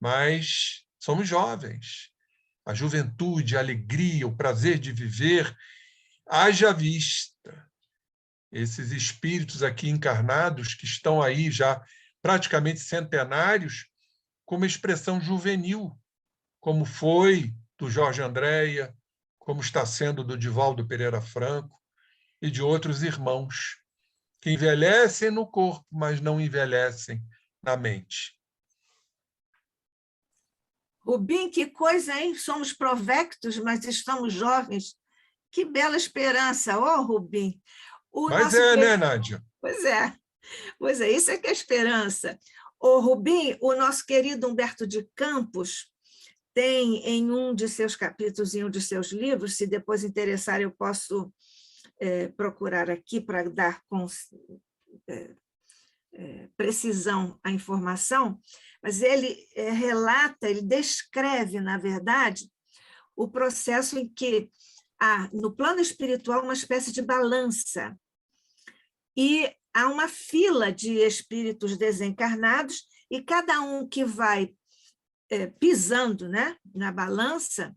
mas somos jovens. A juventude, a alegria, o prazer de viver, haja vista. Esses espíritos aqui encarnados, que estão aí já praticamente centenários, com uma expressão juvenil, como foi do Jorge Andréia, como está sendo do Divaldo Pereira Franco e de outros irmãos, que envelhecem no corpo, mas não envelhecem na mente. Rubim, que coisa, hein? Somos provectos, mas estamos jovens. Que bela esperança, Rubim. Mas né, Nádia? Pois é, isso é que é esperança. Rubim, o nosso querido Humberto de Campos tem em um de seus capítulos, em um de seus livros, se depois interessar, eu posso procurar aqui para dar precisão à informação, mas ele relata, ele descreve, na verdade, o processo em que há, no plano espiritual, uma espécie de balança, e há uma fila de espíritos desencarnados, e cada um que vai pisando, né, na balança,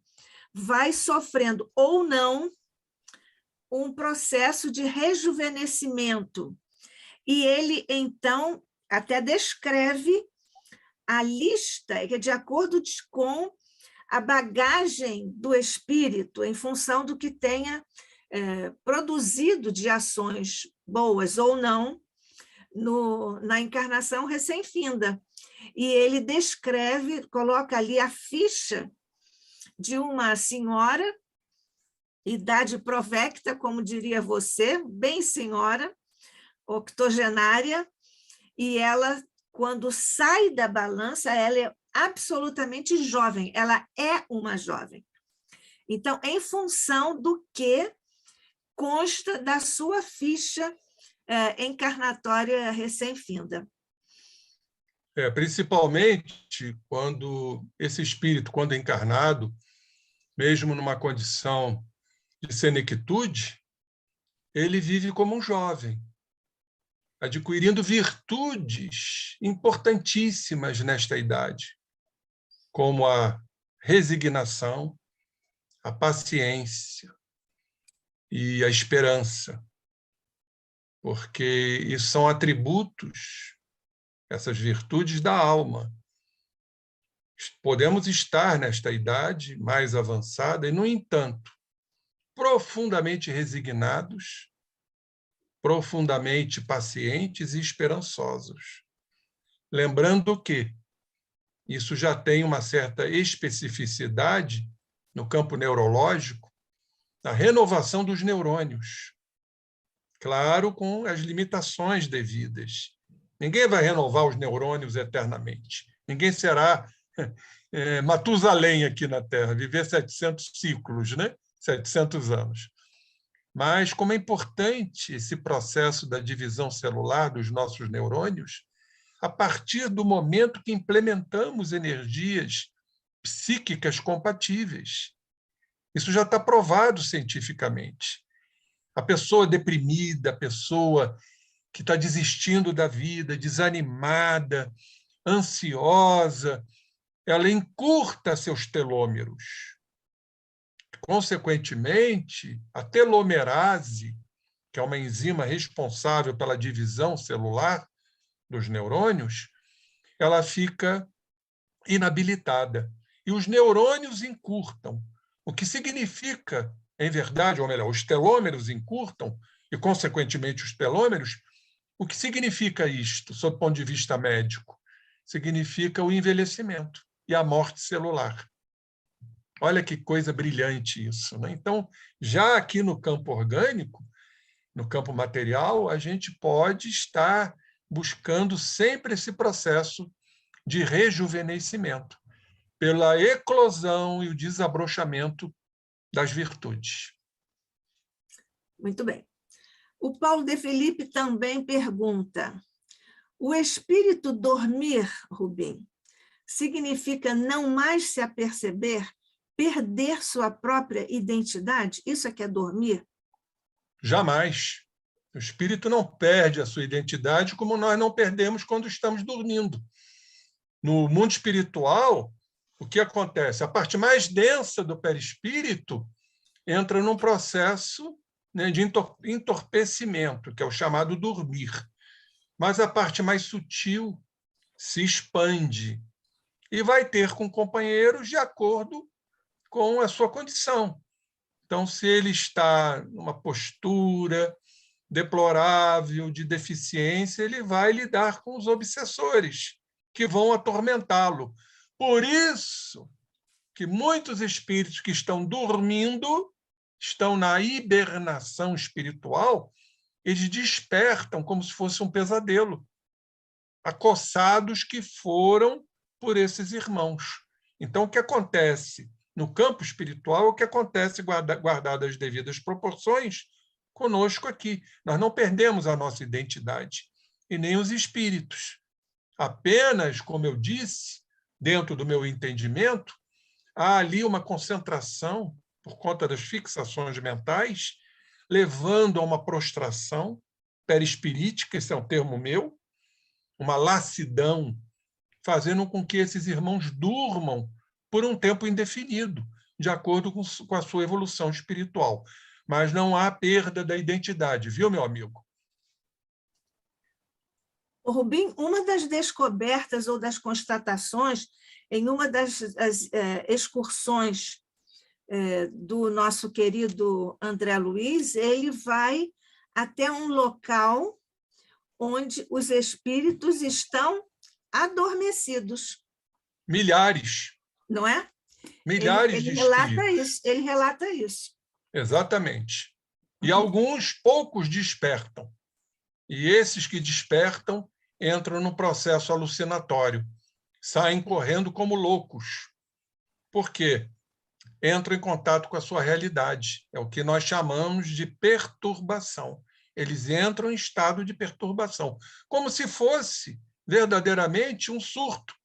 vai sofrendo ou não um processo de rejuvenescimento. E ele, então, até descreve a lista, que é de acordo com a bagagem do espírito, em função do que tenha produzido de ações boas ou não na encarnação recém-finda. E ele descreve, coloca ali a ficha de uma senhora, idade provecta, como diria você, bem senhora, octogenária, e ela, quando sai da balança, ela é absolutamente jovem, ela é uma jovem. Então, em função do que consta da sua ficha encarnatória recém-finda. Principalmente quando esse espírito, quando encarnado, mesmo numa condição de senectude, ele vive como um jovem, adquirindo virtudes importantíssimas nesta idade, como a resignação, a paciência e a esperança, porque isso são atributos, essas virtudes da alma. Podemos estar nesta idade mais avançada e, no entanto, profundamente resignados, profundamente pacientes e esperançosos. Lembrando que isso já tem uma certa especificidade no campo neurológico, na renovação dos neurônios. Claro, com as limitações devidas. Ninguém vai renovar os neurônios eternamente. Ninguém será Matusalém aqui na Terra, viver 700 ciclos, né? 700 anos. Mas como é importante esse processo da divisão celular dos nossos neurônios, a partir do momento que implementamos energias psíquicas compatíveis. Isso já está provado cientificamente. A pessoa deprimida, a pessoa que está desistindo da vida, desanimada, ansiosa, ela encurta seus telômeros. Consequentemente, a telomerase, que é uma enzima responsável pela divisão celular dos neurônios, ela fica inabilitada. E os neurônios encurtam, o que significa, em verdade, ou melhor, os telômeros encurtam, e, consequentemente, os telômeros. O que significa isto, sob o ponto de vista médico? Significa o envelhecimento e a morte celular. Olha que coisa brilhante isso, né? Então, já aqui no campo orgânico, no campo material, a gente pode estar buscando sempre esse processo de rejuvenescimento, pela eclosão e o desabrochamento das virtudes. Muito bem. O Paulo de Felipe também pergunta: o espírito dormir, Rubim, significa não mais se aperceber, perder sua própria identidade? Isso é que é dormir? Jamais. O espírito não perde a sua identidade como nós não perdemos quando estamos dormindo. No mundo espiritual, o que acontece? A parte mais densa do perispírito entra num processo, né, de entorpecimento, que é o chamado dormir. Mas a parte mais sutil se expande e vai ter com companheiros de acordo com a sua condição. Então, se ele está numa postura deplorável de deficiência, ele vai lidar com os obsessores, que vão atormentá-lo. Por isso que muitos espíritos que estão dormindo, estão na hibernação espiritual, eles despertam como se fosse um pesadelo, acossados que foram por esses irmãos. Então, o que acontece no campo espiritual é o que acontece, guardadas as devidas proporções, conosco aqui. Nós não perdemos a nossa identidade, e nem os espíritos. Apenas, como eu disse, dentro do meu entendimento, há ali uma concentração, por conta das fixações mentais, levando a uma prostração perispirítica, esse é um termo meu, uma lassidão, fazendo com que esses irmãos durmam por um tempo indefinido, de acordo com a sua evolução espiritual. Mas não há perda da identidade, viu, meu amigo? Rubim, uma das descobertas ou das constatações em uma das excursões do nosso querido André Luiz, ele vai até um local onde os espíritos estão adormecidos. Milhares. Não é? Milhares de espíritos. Ele relata isso. Exatamente. E alguns poucos despertam. E esses que despertam entram no processo alucinatório, saem correndo como loucos. Por quê? Entram em contato com a sua realidade. É o que nós chamamos de perturbação. Eles entram em estado de perturbação, como se fosse verdadeiramente um surto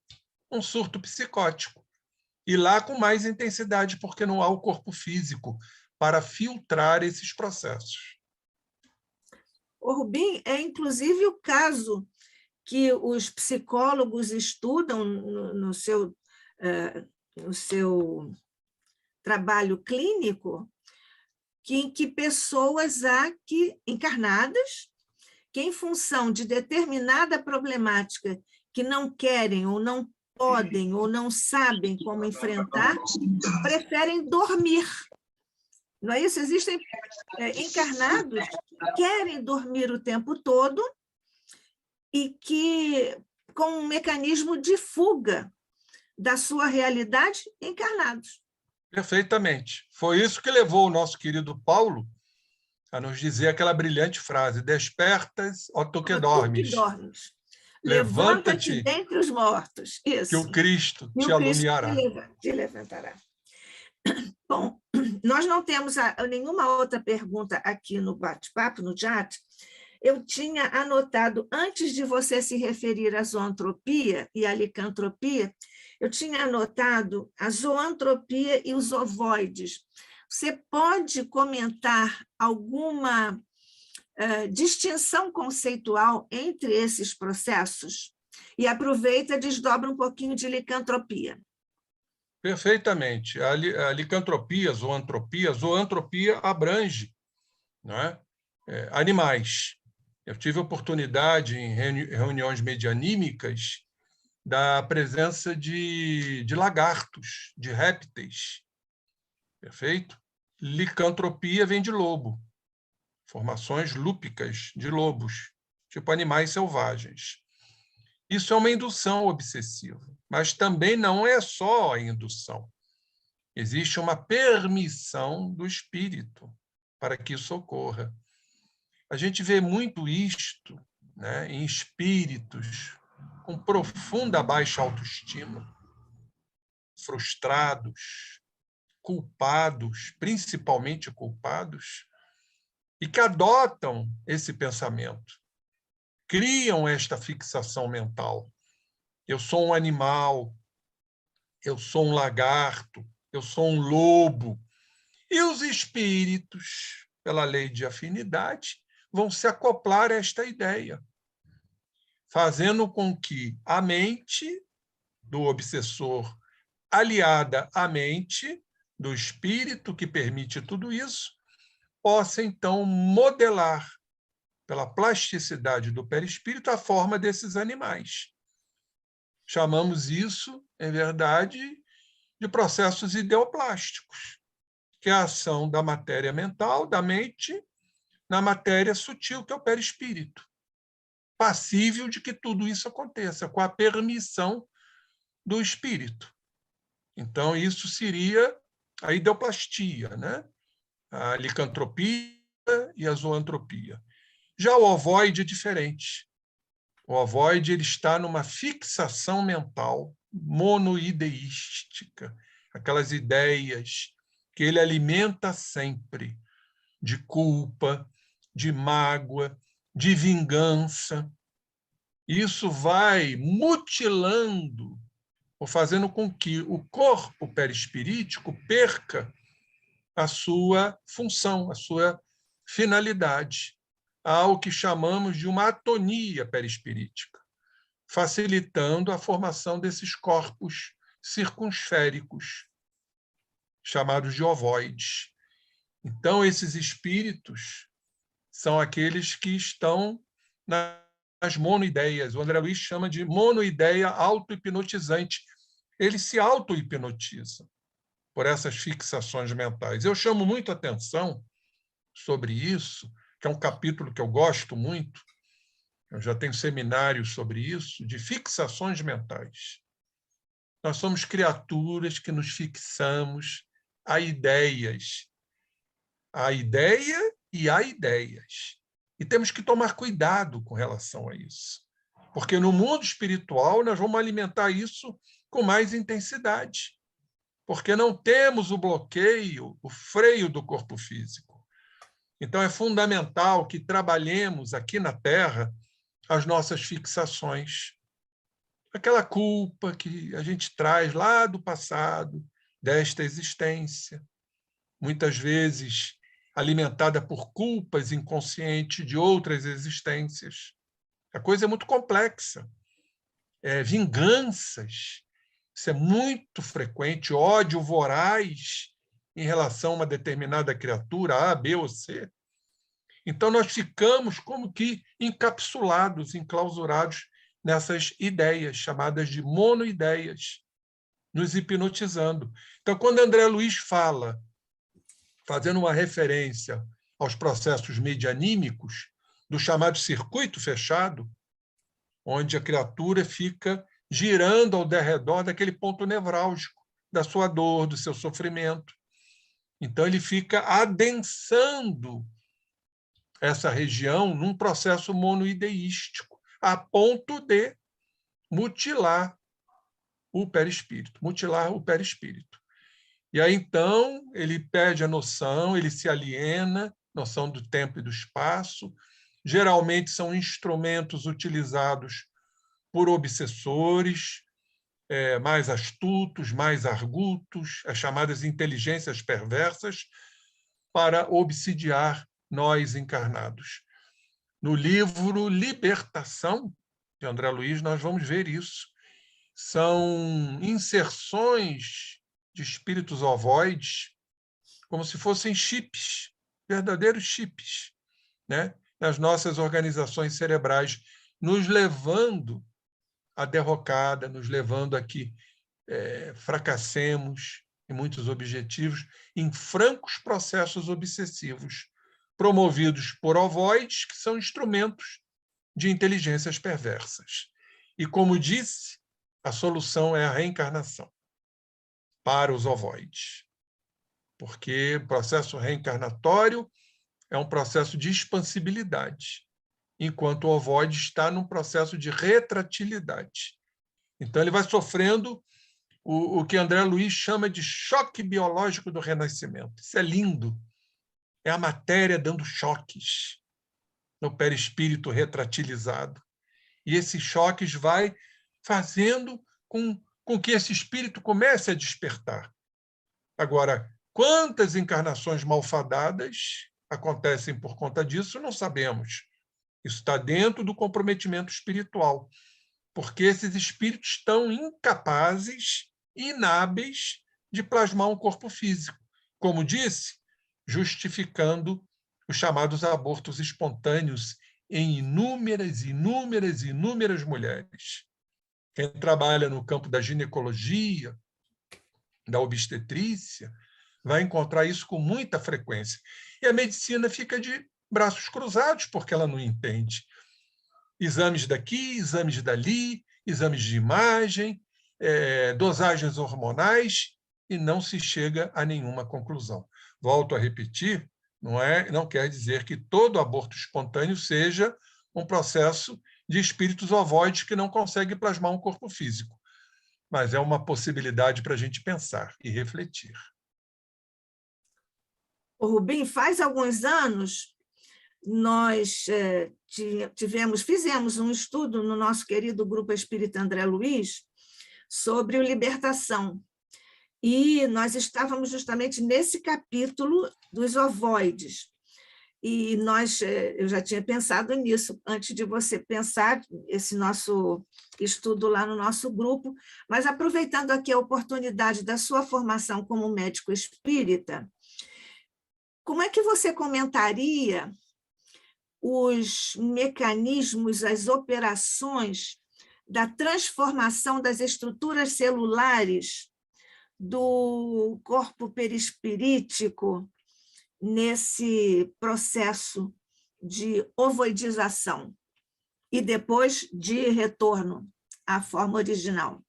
psicótico. E lá com mais intensidade, porque não há o corpo físico para filtrar esses processos. O Rubim é, inclusive, o caso que os psicólogos estudam no seu trabalho clínico, em que pessoas aqui encarnadas, que em função de determinada problemática que não querem ou não podem ou não sabem como enfrentar, preferem dormir. Não é isso? Existem encarnados que querem dormir o tempo todo e que, com um mecanismo de fuga da sua realidade, encarnados. Perfeitamente. Foi isso que levou o nosso querido Paulo a nos dizer aquela brilhante frase: despertas, ó tu que dormes. Levanta-te dentre os mortos. Isso. Que o Cristo te alumiará. Te levantará. Bom, nós não temos nenhuma outra pergunta aqui no bate-papo, no chat. Eu tinha anotado, antes de você se referir à zoantropia e à licantropia, eu tinha anotado a zoantropia e os ovoides. Você pode comentar alguma distinção conceitual entre esses processos? E aproveita e desdobra um pouquinho de licantropia. Perfeitamente. A licantropia, zoantropia abrange, né, animais. Eu tive a oportunidade, em reuniões medianímicas, da presença de lagartos, de répteis. Perfeito? Licantropia vem de lobo. Formações lúpicas de lobos, tipo animais selvagens. Isso é uma indução obsessiva, mas também não é só a indução. Existe uma permissão do espírito para que isso ocorra. A gente vê muito isto, né, em espíritos com profunda baixa autoestima, frustrados, culpados, principalmente culpados, e que adotam esse pensamento, criam esta fixação mental. Eu sou um animal, eu sou um lagarto, eu sou um lobo. E os espíritos, pela lei de afinidade, vão se acoplar a esta ideia, fazendo com que a mente do obsessor, aliada à mente do espírito que permite tudo isso, possa, então, modelar, pela plasticidade do perispírito, a forma desses animais. Chamamos isso, em verdade, de processos ideoplásticos, que é a ação da matéria mental, da mente, na matéria sutil, que é o perispírito, passível de que tudo isso aconteça, com a permissão do espírito. Então, isso seria a ideoplastia, né? A licantropia e a zoantropia. Já o ovoide é diferente. O ovoide ele está numa fixação mental monoideística, aquelas ideias que ele alimenta sempre, de culpa, de mágoa, de vingança. Isso vai mutilando ou fazendo com que o corpo perispirítico perca a sua função, a sua finalidade. Há o que chamamos de uma atonia perispirítica, facilitando a formação desses corpos circunsféricos, chamados de ovoides. Então, esses espíritos são aqueles que estão nas monoideias. O André Luiz chama de monoideia auto-hipnotizante. Ele se auto-hipnotiza por essas fixações mentais. Eu chamo muito atenção sobre isso, que é um capítulo que eu gosto muito, eu já tenho seminários sobre isso, de fixações mentais. Nós somos criaturas que nos fixamos a ideias. A ideia e a ideias. E temos que tomar cuidado com relação a isso. Porque no mundo espiritual nós vamos alimentar isso com mais intensidade. Porque não temos o bloqueio, o freio do corpo físico. Então é fundamental que trabalhemos aqui na Terra as nossas fixações. Aquela culpa que a gente traz lá do passado, desta existência, muitas vezes alimentada por culpas inconscientes de outras existências. A coisa é muito complexa. Vinganças, isso é muito frequente, ódio voraz em relação a uma determinada criatura, A, B ou C. Então, nós ficamos como que encapsulados, enclausurados nessas ideias, chamadas de monoideias, nos hipnotizando. Então, quando André Luiz fala, fazendo uma referência aos processos medianímicos, do chamado circuito fechado, onde a criatura fica girando ao derredor daquele ponto nevrálgico da sua dor, do seu sofrimento. Então, ele fica adensando essa região num processo monoideístico, a ponto de mutilar o perispírito. E aí, então, ele perde a noção, ele se aliena, noção do tempo e do espaço. Geralmente são instrumentos utilizados por obsessores, mais astutos, mais argutos, as chamadas inteligências perversas, para obsidiar nós encarnados. No livro Libertação, de André Luiz, nós vamos ver isso. São inserções de espíritos ovoides, como se fossem chips, verdadeiros chips, né? Nas nossas organizações cerebrais, nos levando à derrocada, nos levando a que fracassemos em muitos objetivos, em francos processos obsessivos, promovidos por ovoides, que são instrumentos de inteligências perversas. E, como disse, a solução é a reencarnação para os ovoides, porque o processo reencarnatório é um processo de expansibilidade, enquanto o ovoide está num processo de retratilidade. Então, ele vai sofrendo o que André Luiz chama de choque biológico do renascimento. Isso é lindo. É a matéria dando choques no perispírito retratilizado. E esses choques vai fazendo com que esse espírito comece a despertar. Agora, quantas encarnações malfadadas acontecem por conta disso, não sabemos. Isso está dentro do comprometimento espiritual, porque esses espíritos estão incapazes, inábeis de plasmar um corpo físico. Como disse, justificando os chamados abortos espontâneos em inúmeras mulheres. Quem trabalha no campo da ginecologia, da obstetrícia, vai encontrar isso com muita frequência. E a medicina fica de braços cruzados, porque ela não entende. Exames daqui, exames dali, exames de imagem, dosagens hormonais, e não se chega a nenhuma conclusão. Volto a repetir, não quer dizer que todo aborto espontâneo seja um processo de espíritos ovoides que não conseguem plasmar um corpo físico, mas é uma possibilidade para a gente pensar e refletir. Rubim, faz alguns anos, nós fizemos um estudo no nosso querido Grupo Espírita André Luiz sobre o Libertação. E nós estávamos justamente nesse capítulo dos ovoides. E eu já tinha pensado nisso antes de você pensar esse nosso estudo lá no nosso grupo, mas aproveitando aqui a oportunidade da sua formação como médico espírita, como é que você comentaria os mecanismos, as operações da transformação das estruturas celulares do corpo perispirítico nesse processo de ovoidização e depois de retorno à forma original?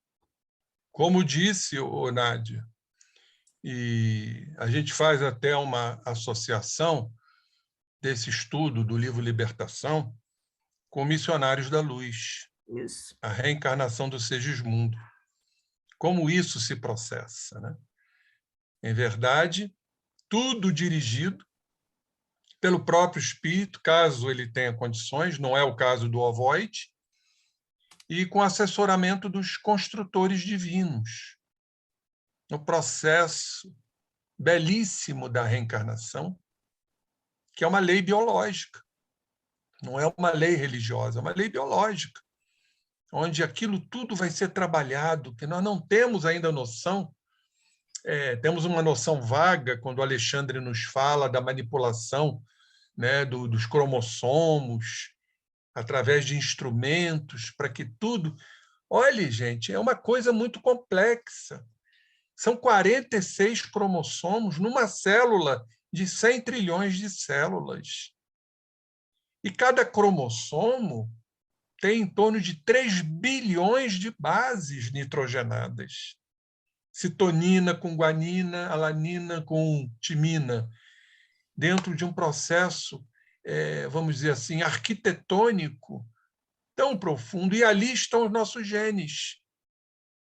Como disse o Nádia, e a gente faz até uma associação desse estudo do livro Libertação com Missionários da Luz, Isso. a reencarnação do Segismundo. Como isso se processa, né? Em verdade, tudo dirigido pelo próprio espírito, caso ele tenha condições, não é o caso do ovoide, e com assessoramento dos construtores divinos, no processo belíssimo da reencarnação, que é uma lei biológica, não é uma lei religiosa, é uma lei biológica, onde aquilo tudo vai ser trabalhado, que nós não temos ainda noção. Temos uma noção vaga quando o Alexandre nos fala da manipulação, né, dos cromossomos, através de instrumentos, para que tudo... Olha, gente, é uma coisa muito complexa. São 46 cromossomos numa célula de 100 trilhões de células. E cada cromossomo tem em torno de 3 bilhões de bases nitrogenadas. Citonina com guanina, alanina com timina, dentro de um processo, vamos dizer assim, arquitetônico tão profundo. E ali estão os nossos genes,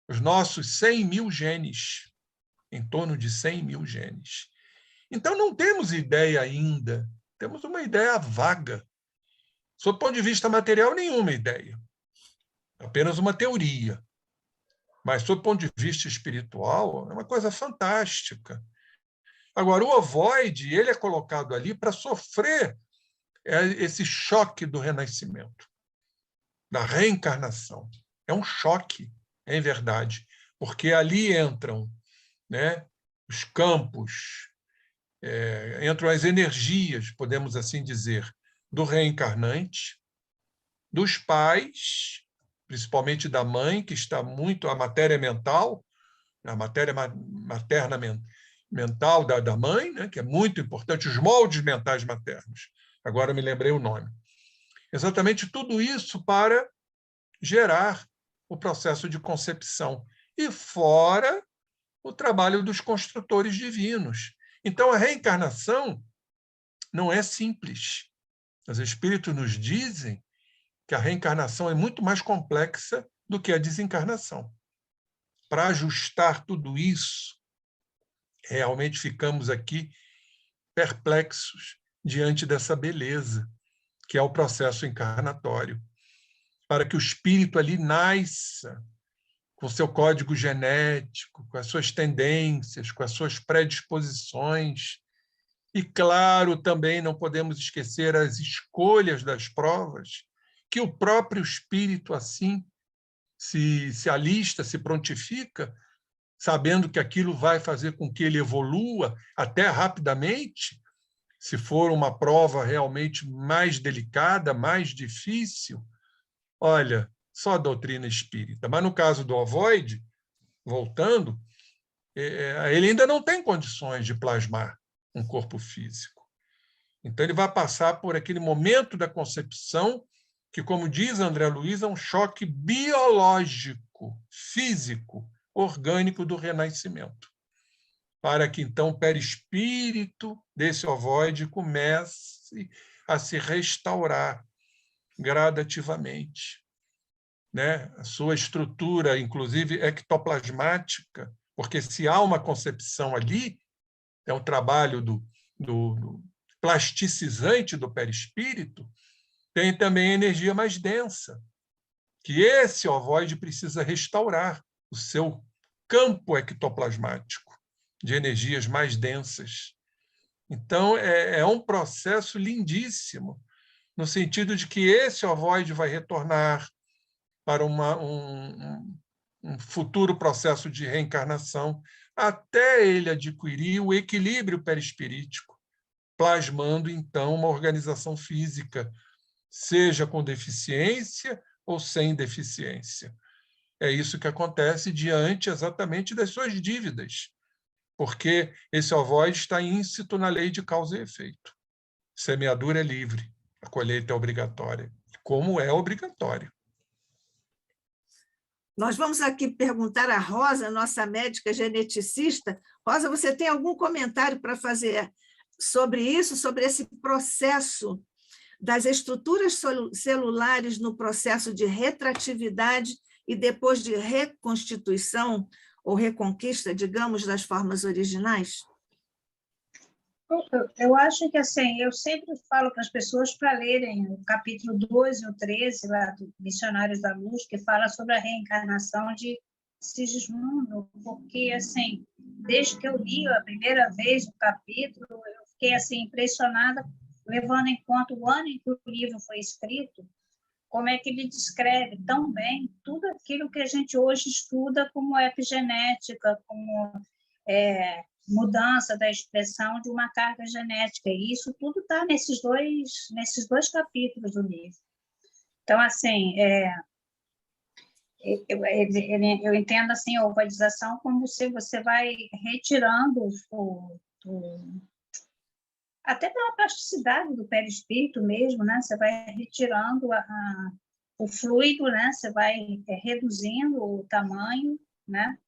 os nossos 100 mil genes em torno de 100 mil genes. Então, não temos ideia ainda, temos uma ideia vaga. Sob o ponto de vista material, nenhuma ideia, apenas uma teoria. Mas, sob o ponto de vista espiritual, é uma coisa fantástica. Agora, o ovoide, ele é colocado ali para sofrer esse choque do renascimento, da reencarnação. É um choque, em verdade, porque ali entram, né, os campos, entram as energias, podemos assim dizer, do reencarnante, dos pais, principalmente da mãe, que está muito a matéria mental, a matéria materna mental da mãe, né, que é muito importante, os moldes mentais maternos. Agora me lembrei o nome. Exatamente tudo isso para gerar o processo de concepção. E fora o trabalho dos construtores divinos. Então, a reencarnação não é simples. Os espíritos nos dizem que a reencarnação é muito mais complexa do que a desencarnação. Para ajustar tudo isso, realmente ficamos aqui perplexos diante dessa beleza, que é o processo encarnatório, para que o espírito ali nasça com seu código genético, com as suas tendências, com as suas predisposições. E, claro, também não podemos esquecer as escolhas das provas, que o próprio espírito assim se alista, se prontifica, sabendo que aquilo vai fazer com que ele evolua até rapidamente, se for uma prova realmente mais delicada, mais difícil. Olha, só a doutrina espírita. Mas no caso do ovoide, voltando, ele ainda não tem condições de plasmar um corpo físico. Então, ele vai passar por aquele momento da concepção que, como diz André Luiz, é um choque biológico, físico, orgânico do renascimento, para que, então, o perispírito desse ovoide comece a se restaurar gradativamente, né? A sua estrutura, inclusive, ectoplasmática, porque se há uma concepção ali, é um trabalho do plasticizante do perispírito, tem também energia mais densa, que esse ovoide precisa restaurar o seu campo ectoplasmático de energias mais densas. Então, é um processo lindíssimo, no sentido de que esse ovoide vai retornar para um futuro processo de reencarnação, até ele adquirir o equilíbrio perispirítico, plasmando, então, uma organização física, seja com deficiência ou sem deficiência. É isso que acontece diante exatamente das suas dívidas, porque esse ovoide está íncito na lei de causa e efeito. Semeadura é livre, a colheita é obrigatória, como é obrigatório. Nós vamos aqui perguntar a Rosa, nossa médica geneticista. Rosa, você tem algum comentário para fazer sobre isso, sobre esse processo das estruturas celulares no processo de retratividade e depois de reconstituição ou reconquista, digamos, das formas originais? Eu acho que, assim, eu sempre falo para as pessoas para lerem o capítulo 12 ou 13, lá do Missionários da Luz, que fala sobre a reencarnação de Sigismundo, porque, assim, desde que eu li a primeira vez o capítulo, eu fiquei, assim, impressionada, levando em conta o ano em que o livro foi escrito, como é que ele descreve tão bem tudo aquilo que a gente hoje estuda como epigenética, como mudança da expressão de uma carga genética. E isso tudo está nesses dois capítulos do livro. Então, assim, eu entendo assim, a ovalização como se você vai retirando até pela plasticidade do perispírito mesmo, né? Você vai retirando o fluido, né? Você vai reduzindo o tamanho, né?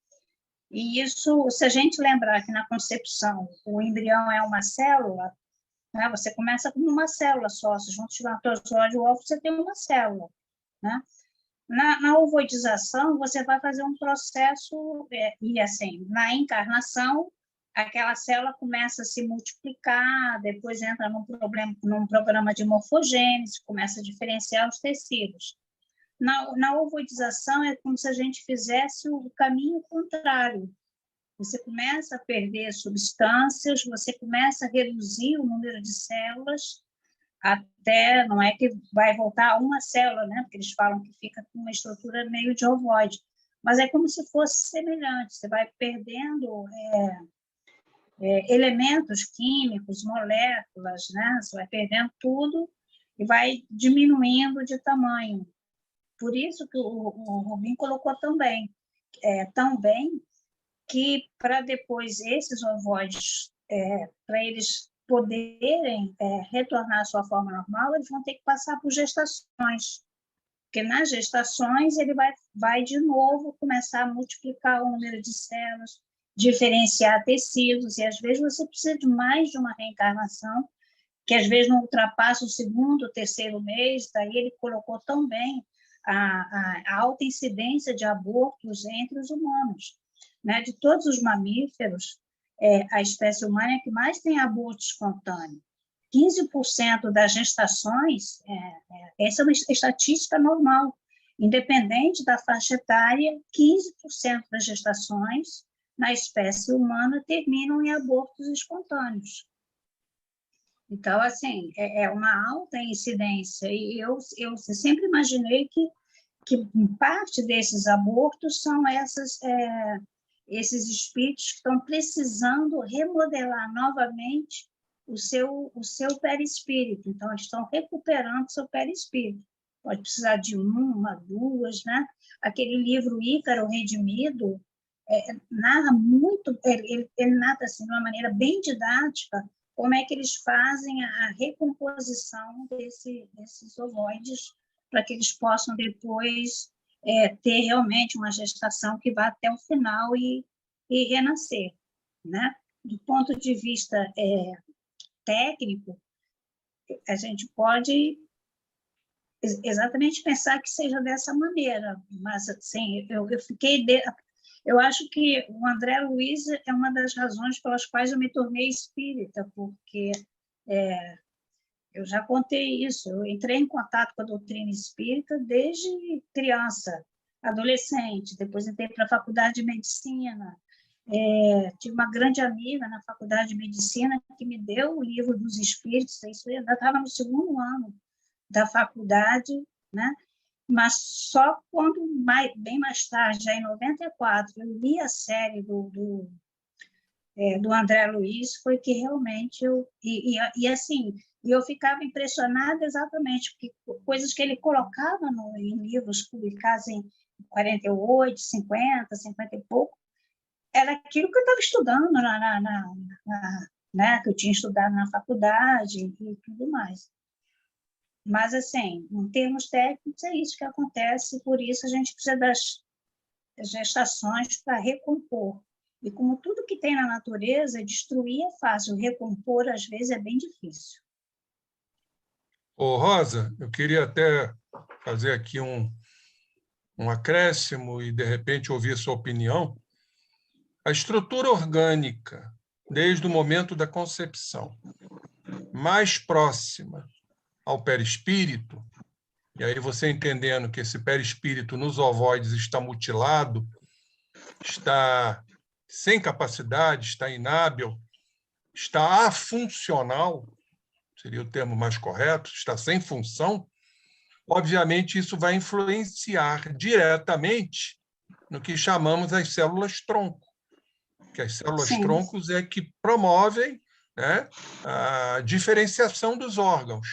E isso, se a gente lembrar que na concepção o embrião é uma célula, né? Você começa com uma célula só, se junto o espermatozoide e o óvulo, você tem uma célula, né? Na ovoidização, você vai fazer um processo, e assim, na encarnação, aquela célula começa a se multiplicar, depois entra num programa de morfogênese, começa a diferenciar os tecidos. Na ovoidização, é como se a gente fizesse o caminho contrário. Você começa a perder substâncias, você começa a reduzir o número de células, até, não é que vai voltar a uma célula, né? Porque eles falam que fica com uma estrutura meio de ovoide, mas é como se fosse semelhante, você vai perdendo elementos químicos, moléculas, né? Você vai perdendo tudo e vai diminuindo de tamanho. Por isso que o Rubim colocou tão bem que para depois esses ovoides, para eles poderem retornar à sua forma normal, eles vão ter que passar por gestações, porque nas gestações ele vai de novo começar a multiplicar o número de células, diferenciar tecidos, e às vezes você precisa de mais de uma reencarnação, que às vezes não ultrapassa o segundo, o terceiro mês. Daí ele colocou tão bem a alta incidência de abortos entre os humanos. Né? De todos os mamíferos, a espécie humana é a que mais tem aborto espontâneo. 15% das gestações, essa é uma estatística normal, independente da faixa etária, 15% das gestações na espécie humana terminam em abortos espontâneos. Então, assim, é uma alta incidência, e eu sempre imaginei que parte desses abortos são esses espíritos que estão precisando remodelar novamente o seu perispírito. Então, eles estão recuperando o seu perispírito. Pode precisar de uma, duas, né? Aquele livro Ícaro Redimido narra muito, ele narra assim, de uma maneira bem didática, como é que eles fazem a recomposição desses ovoides para que eles possam depois ter realmente uma gestação que vá até o final e renascer, né? Do ponto de vista técnico, a gente pode exatamente pensar que seja dessa maneira, mas assim, eu acho que o André Luiz é uma das razões pelas quais eu me tornei espírita, porque eu já contei isso, eu entrei em contato com a doutrina espírita desde criança, adolescente, depois entrei para a faculdade de medicina, tive uma grande amiga na faculdade de medicina que me deu o livro dos espíritos, isso eu ainda estava no segundo ano da faculdade, né? Mas só quando, bem mais tarde, já em 94, eu li a série do André Luiz, foi que realmente assim, eu ficava impressionada exatamente, porque coisas que ele colocava em livros publicados em 48, 50, 50 e pouco, era aquilo que eu estava estudando, né, que eu tinha estudado na faculdade e tudo mais. Mas, assim, em termos técnicos, é isso que acontece, por isso a gente precisa das gestações para recompor. E como tudo que tem na natureza, destruir é fácil, recompor, às vezes, é bem difícil. Ô, Rosa, eu queria até fazer aqui um acréscimo e, de repente, ouvir a sua opinião. A estrutura orgânica, desde o momento da concepção, mais próxima ao perispírito, e aí você entendendo que esse perispírito nos ovoides está mutilado, está sem capacidade, está inábil, está afuncional, seria o termo mais correto, está sem função, obviamente isso vai influenciar diretamente no que chamamos as células-tronco, que as células-troncos é que promovem, né, a diferenciação dos órgãos.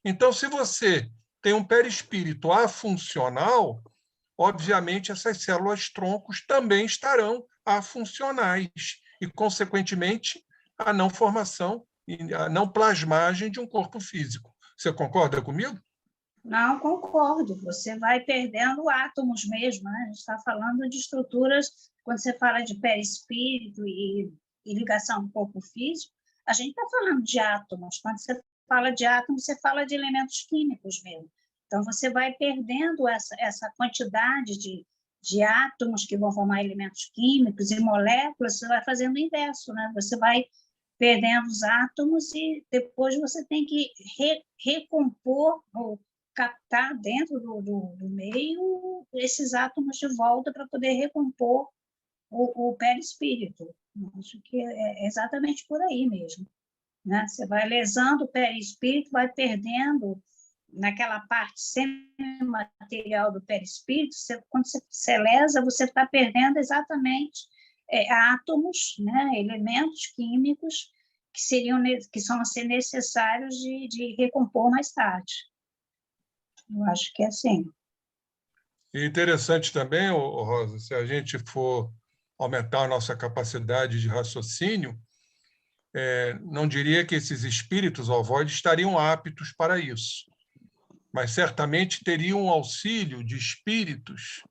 Então, se você tem um perispírito afuncional, obviamente essas células-troncos também estarão afuncionais e, consequentemente, a não formação e a não plasmagem de um corpo físico. Você concorda comigo? Não, concordo. Você vai perdendo átomos mesmo, né? A gente está falando de estruturas, quando você fala de perispírito e ligação com o corpo físico, a gente está falando de átomos. Quando você fala de átomos, você fala de elementos químicos mesmo. Então, você vai perdendo essa quantidade de átomos que vão formar elementos químicos e moléculas, você vai fazendo o inverso, né? Você vai perdendo os átomos e depois você tem que recompor ou captar dentro do meio esses átomos de volta para poder recompor o perispírito. Acho que é exatamente por aí mesmo, né? Você vai lesando o perispírito, vai perdendo naquela parte semimaterial do perispírito. Quando você lesa, você está perdendo exatamente átomos, né? Elementos químicos que são a ser necessários de recompor mais tarde. Eu acho que é assim. E interessante também, Rosa, se a gente for aumentar a nossa capacidade de raciocínio, não diria que esses espíritos ovoides estariam aptos para isso, mas certamente teriam um auxílio de espíritos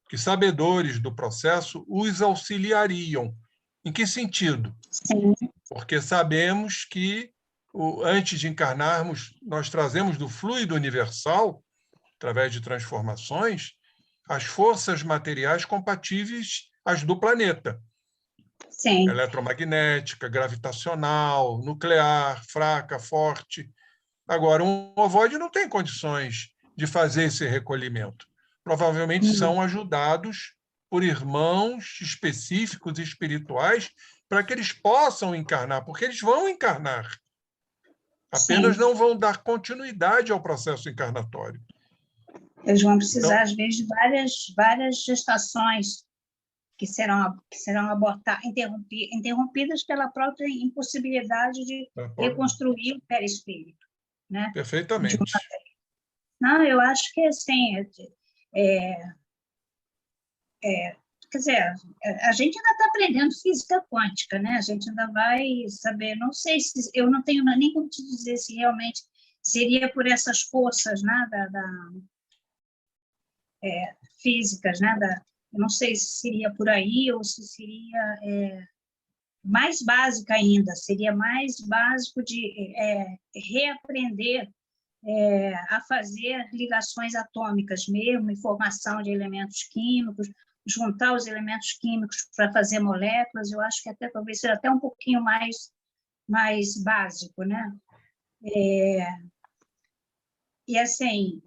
que, sabedores do processo, os auxiliariam. Em que sentido? Sim. Porque sabemos que, antes de encarnarmos, nós trazemos do fluido universal, através de transformações, as forças materiais compatíveis às do planeta. Sim. Eletromagnética, gravitacional, nuclear, fraca, forte. Agora, um ovoide não tem condições de fazer esse recolhimento. Provavelmente são ajudados por irmãos específicos espirituais para que eles possam encarnar, porque eles vão encarnar. Apenas Sim. não vão dar continuidade ao processo encarnatório. Eles vão precisar, às vezes, de várias gestações que serão interrompidas pela própria impossibilidade de reconstruir o perispírito, né? Perfeitamente. Não, eu acho que assim, quer dizer, a gente ainda está aprendendo física quântica, né? A gente ainda vai saber, não sei se, eu não tenho nem como te dizer se realmente seria por essas forças, né, físicas, né? Eu não sei se seria por aí ou se seria mais básica ainda, seria mais básico de reaprender a fazer ligações atômicas mesmo, e formação de elementos químicos, juntar os elementos químicos para fazer moléculas. Eu acho que até talvez seja até um pouquinho mais básico, né? E assim,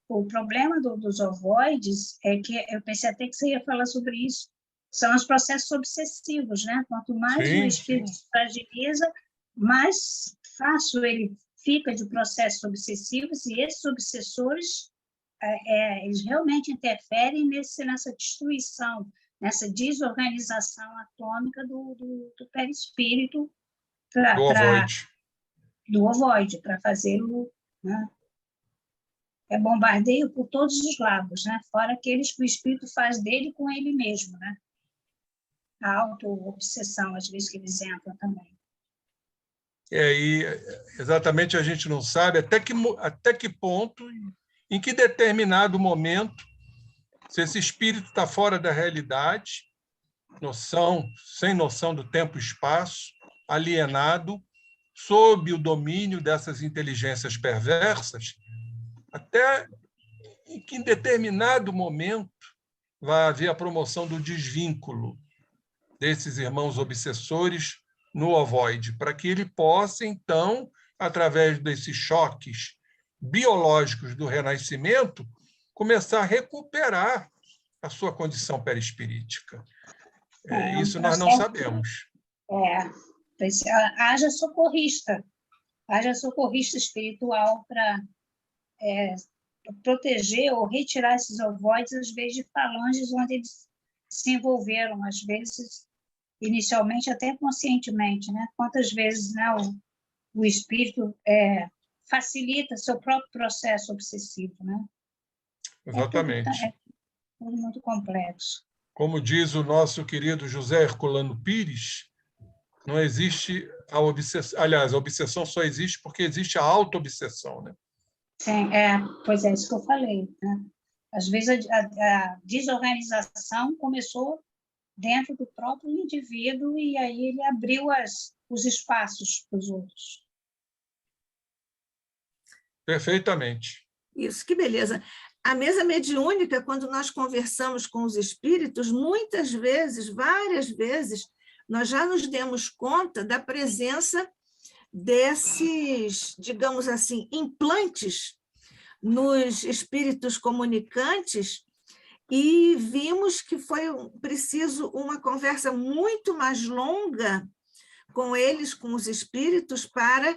o problema dos ovoides é que eu pensei até que você ia falar sobre isso. São os processos obsessivos, né? Quanto mais o espírito se fragiliza, mais fácil ele fica de processos obsessivos, e esses obsessores eles realmente interferem nessa destruição, nessa desorganização atômica do perispírito do ovoide, para fazê-lo, né? É bombardeio por todos os lados, né? Fora aqueles que o espírito faz dele com ele mesmo, né? A auto-obsessão, às vezes, que eles entram também. E exatamente a gente não sabe até que ponto, em que determinado momento, se esse espírito está fora da realidade, sem noção do tempo e espaço, alienado, sob o domínio dessas inteligências perversas, até em que em determinado momento vai haver a promoção do desvínculo desses irmãos obsessores no ovoide, para que ele possa, então, através desses choques biológicos do renascimento, começar a recuperar a sua condição perispirítica. Isso nós não sabemos. Haja socorrista espiritual para proteger ou retirar esses ovoides, às vezes, de falanges onde eles se envolveram, às vezes, inicialmente, até conscientemente, né? Quantas vezes, né, o espírito facilita seu próprio processo obsessivo, né? Exatamente. É tudo muito complexo. Como diz o nosso querido José Herculano Pires, não existe a obsessão. Aliás, a obsessão só existe porque existe a auto-obsessão, né? Sim, pois é isso que eu falei, né? Às vezes a desorganização começou dentro do próprio indivíduo e aí ele abriu os espaços para os outros. Perfeitamente. Isso, que beleza. A mesa mediúnica, quando nós conversamos com os espíritos, muitas vezes, várias vezes, nós já nos demos conta da presença desses, digamos assim, implantes nos espíritos comunicantes, e vimos que foi preciso uma conversa muito mais longa com eles, com os espíritos, para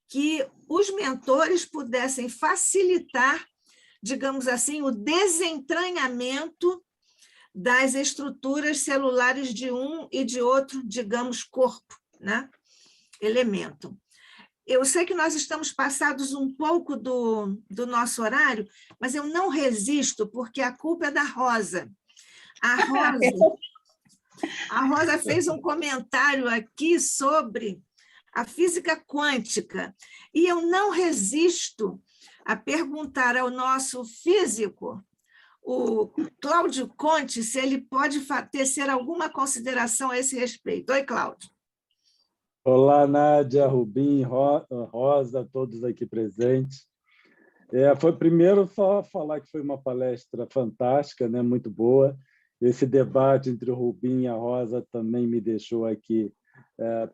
que os mentores pudessem facilitar, digamos assim, o desentranhamento das estruturas celulares de um e de outro, digamos, corpo, né? Elemento. Eu sei que nós estamos passados um pouco do nosso horário, mas eu não resisto, porque a culpa é da Rosa. A Rosa fez um comentário aqui sobre a física quântica, e eu não resisto a perguntar ao nosso físico, o Cláudio Conte, se ele pode tecer alguma consideração a esse respeito. Oi, Cláudio. Olá, Nádia, Rubim, Rosa, todos aqui presentes. Foi primeiro só falar que foi uma palestra fantástica, né? Muito boa. Esse debate entre o Rubim e a Rosa também me deixou aqui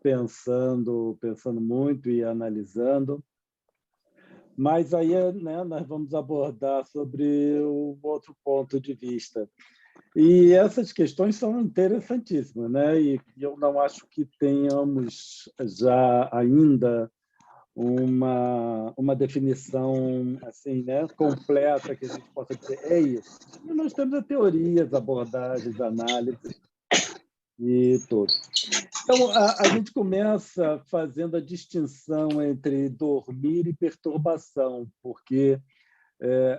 pensando muito e analisando. Mas aí, né, nós vamos abordar sobre o outro ponto de vista. E essas questões são interessantíssimas, né? E eu não acho que tenhamos já ainda uma definição assim, né, completa que a gente possa dizer é isso. E nós temos as teorias, abordagens, análises e tudo. Então, a gente começa fazendo a distinção entre dormir e perturbação, porque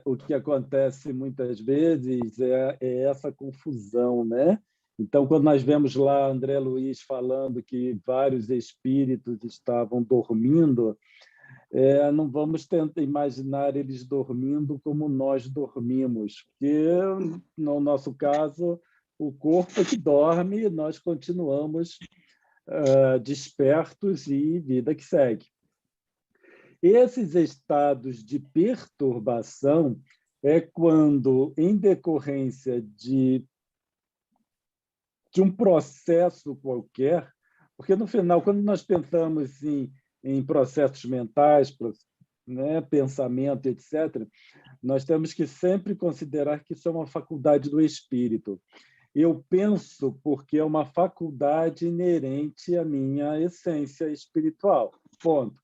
o que acontece muitas vezes é essa confusão, né? Então, quando nós vemos lá André Luiz falando que vários espíritos estavam dormindo, não vamos tentar imaginar eles dormindo como nós dormimos, porque, no nosso caso, o corpo é que dorme e nós continuamos despertos e vida que segue. Esses estados de perturbação é quando, em decorrência de um processo qualquer, porque, no final, quando nós pensamos em processos mentais, né, pensamento, etc., nós temos que sempre considerar que isso é uma faculdade do espírito. Eu penso porque é uma faculdade inerente à minha essência espiritual. Ponto.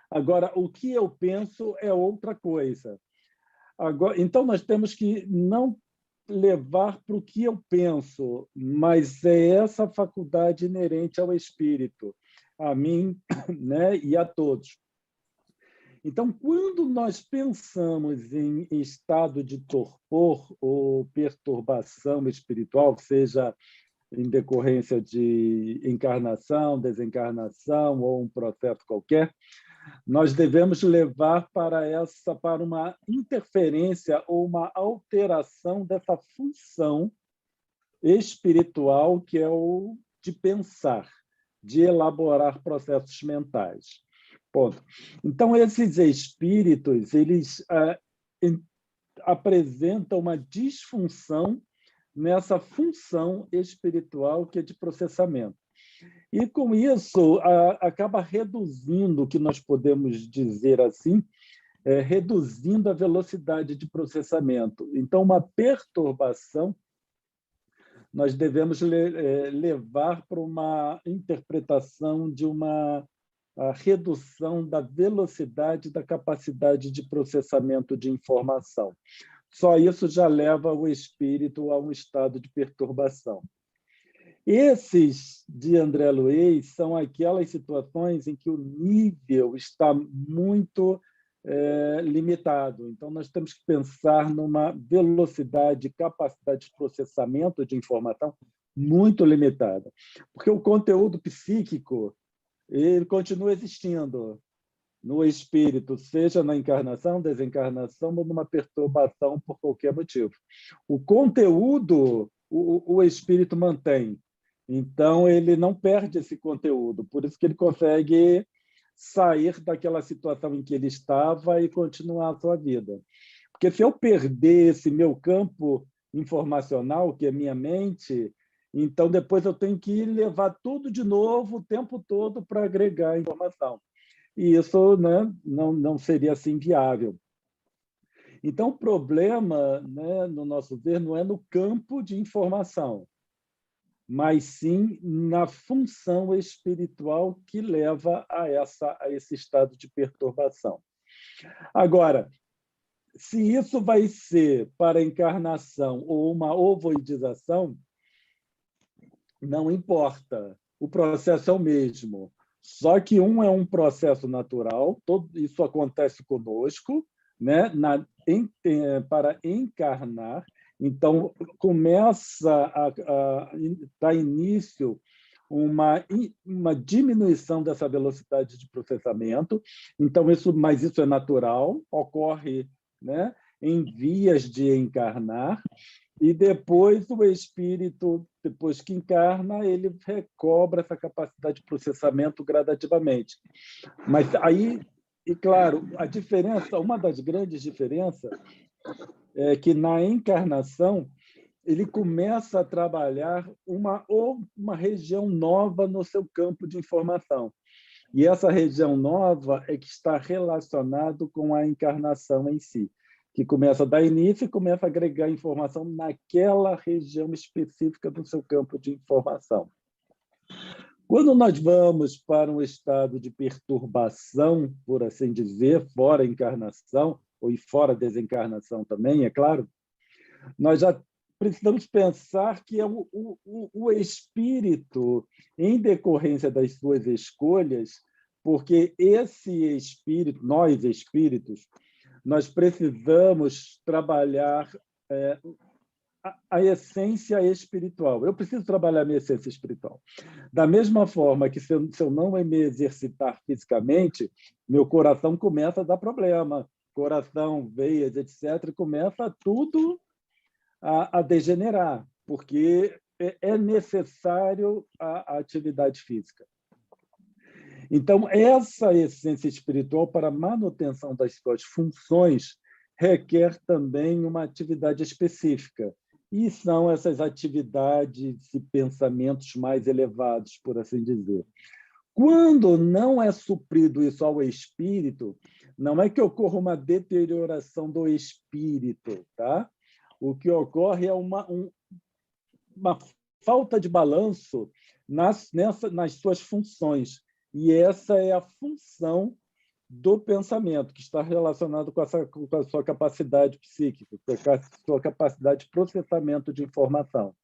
Agora, o que eu penso é outra coisa. Agora, então, nós temos que não levar para o que eu penso, mas é essa faculdade inerente ao espírito, a mim, né, e a todos. Então, quando nós pensamos em estado de torpor ou perturbação espiritual, seja em decorrência de encarnação, desencarnação ou um processo qualquer, nós devemos levar para uma interferência ou uma alteração dessa função espiritual que é o de pensar, de elaborar processos mentais. Ponto. Então, esses espíritos, eles apresentam uma disfunção nessa função espiritual que é de processamento. E, com isso, acaba reduzindo, o que nós podemos dizer assim, reduzindo a velocidade de processamento. Então, uma perturbação nós devemos levar para uma interpretação de a redução da velocidade da capacidade de processamento de informação. Só isso já leva o espírito a um estado de perturbação. Esses de André Luiz são aquelas situações em que o nível está muito limitado. Então, nós temos que pensar numa velocidade, capacidade de processamento de informação muito limitada, porque o conteúdo psíquico ele continua existindo no espírito, seja na encarnação, desencarnação ou numa perturbação por qualquer motivo. O conteúdo o espírito mantém, então ele não perde esse conteúdo, por isso que ele consegue sair daquela situação em que ele estava e continuar a sua vida. Porque se eu perder esse meu campo informacional, que é minha mente, então depois eu tenho que levar tudo de novo o tempo todo para agregar informação. E isso, né, não seria assim viável. Então, o problema, né, no nosso ver, não é no campo de informação, mas sim na função espiritual que leva a esse estado de perturbação. Agora, se isso vai ser para encarnação ou uma ovoidização, não importa. O processo é o mesmo. Só que um é um processo natural, isso acontece conosco, né? Para encarnar. Então, começa a dar início uma diminuição dessa velocidade de processamento. Então, mas isso é natural, ocorre, né, em vias de encarnar, e depois o espírito, depois que encarna, ele recobra essa capacidade de processamento gradativamente. Mas aí, e claro, a diferença, uma das grandes diferenças é que na encarnação ele começa a trabalhar uma região nova no seu campo de informação. E essa região nova é que está relacionado com a encarnação em si, que começa a dar início e começa a agregar informação naquela região específica do seu campo de informação. Quando nós vamos para um estado de perturbação, por assim dizer, fora a encarnação, ou fora a desencarnação também, é claro, nós já precisamos pensar que é o espírito, em decorrência das suas escolhas, porque esse espírito, nós espíritos, nós precisamos trabalhar a essência espiritual. Eu preciso trabalhar a minha essência espiritual. Da mesma forma que se eu não me exercitar fisicamente, meu coração começa a dar problema. Coração, veias, etc., começa tudo a degenerar, porque é necessário a atividade física. Então, essa essência espiritual, para a manutenção das suas funções, requer também uma atividade específica. E são essas atividades e pensamentos mais elevados, por assim dizer. Quando não é suprido isso ao espírito, não é que ocorra uma deterioração do espírito, tá? O que ocorre é uma falta de balanço nas suas funções. E essa é a função do pensamento, que está relacionado com a sua capacidade psíquica, com a sua capacidade de processamento de informação.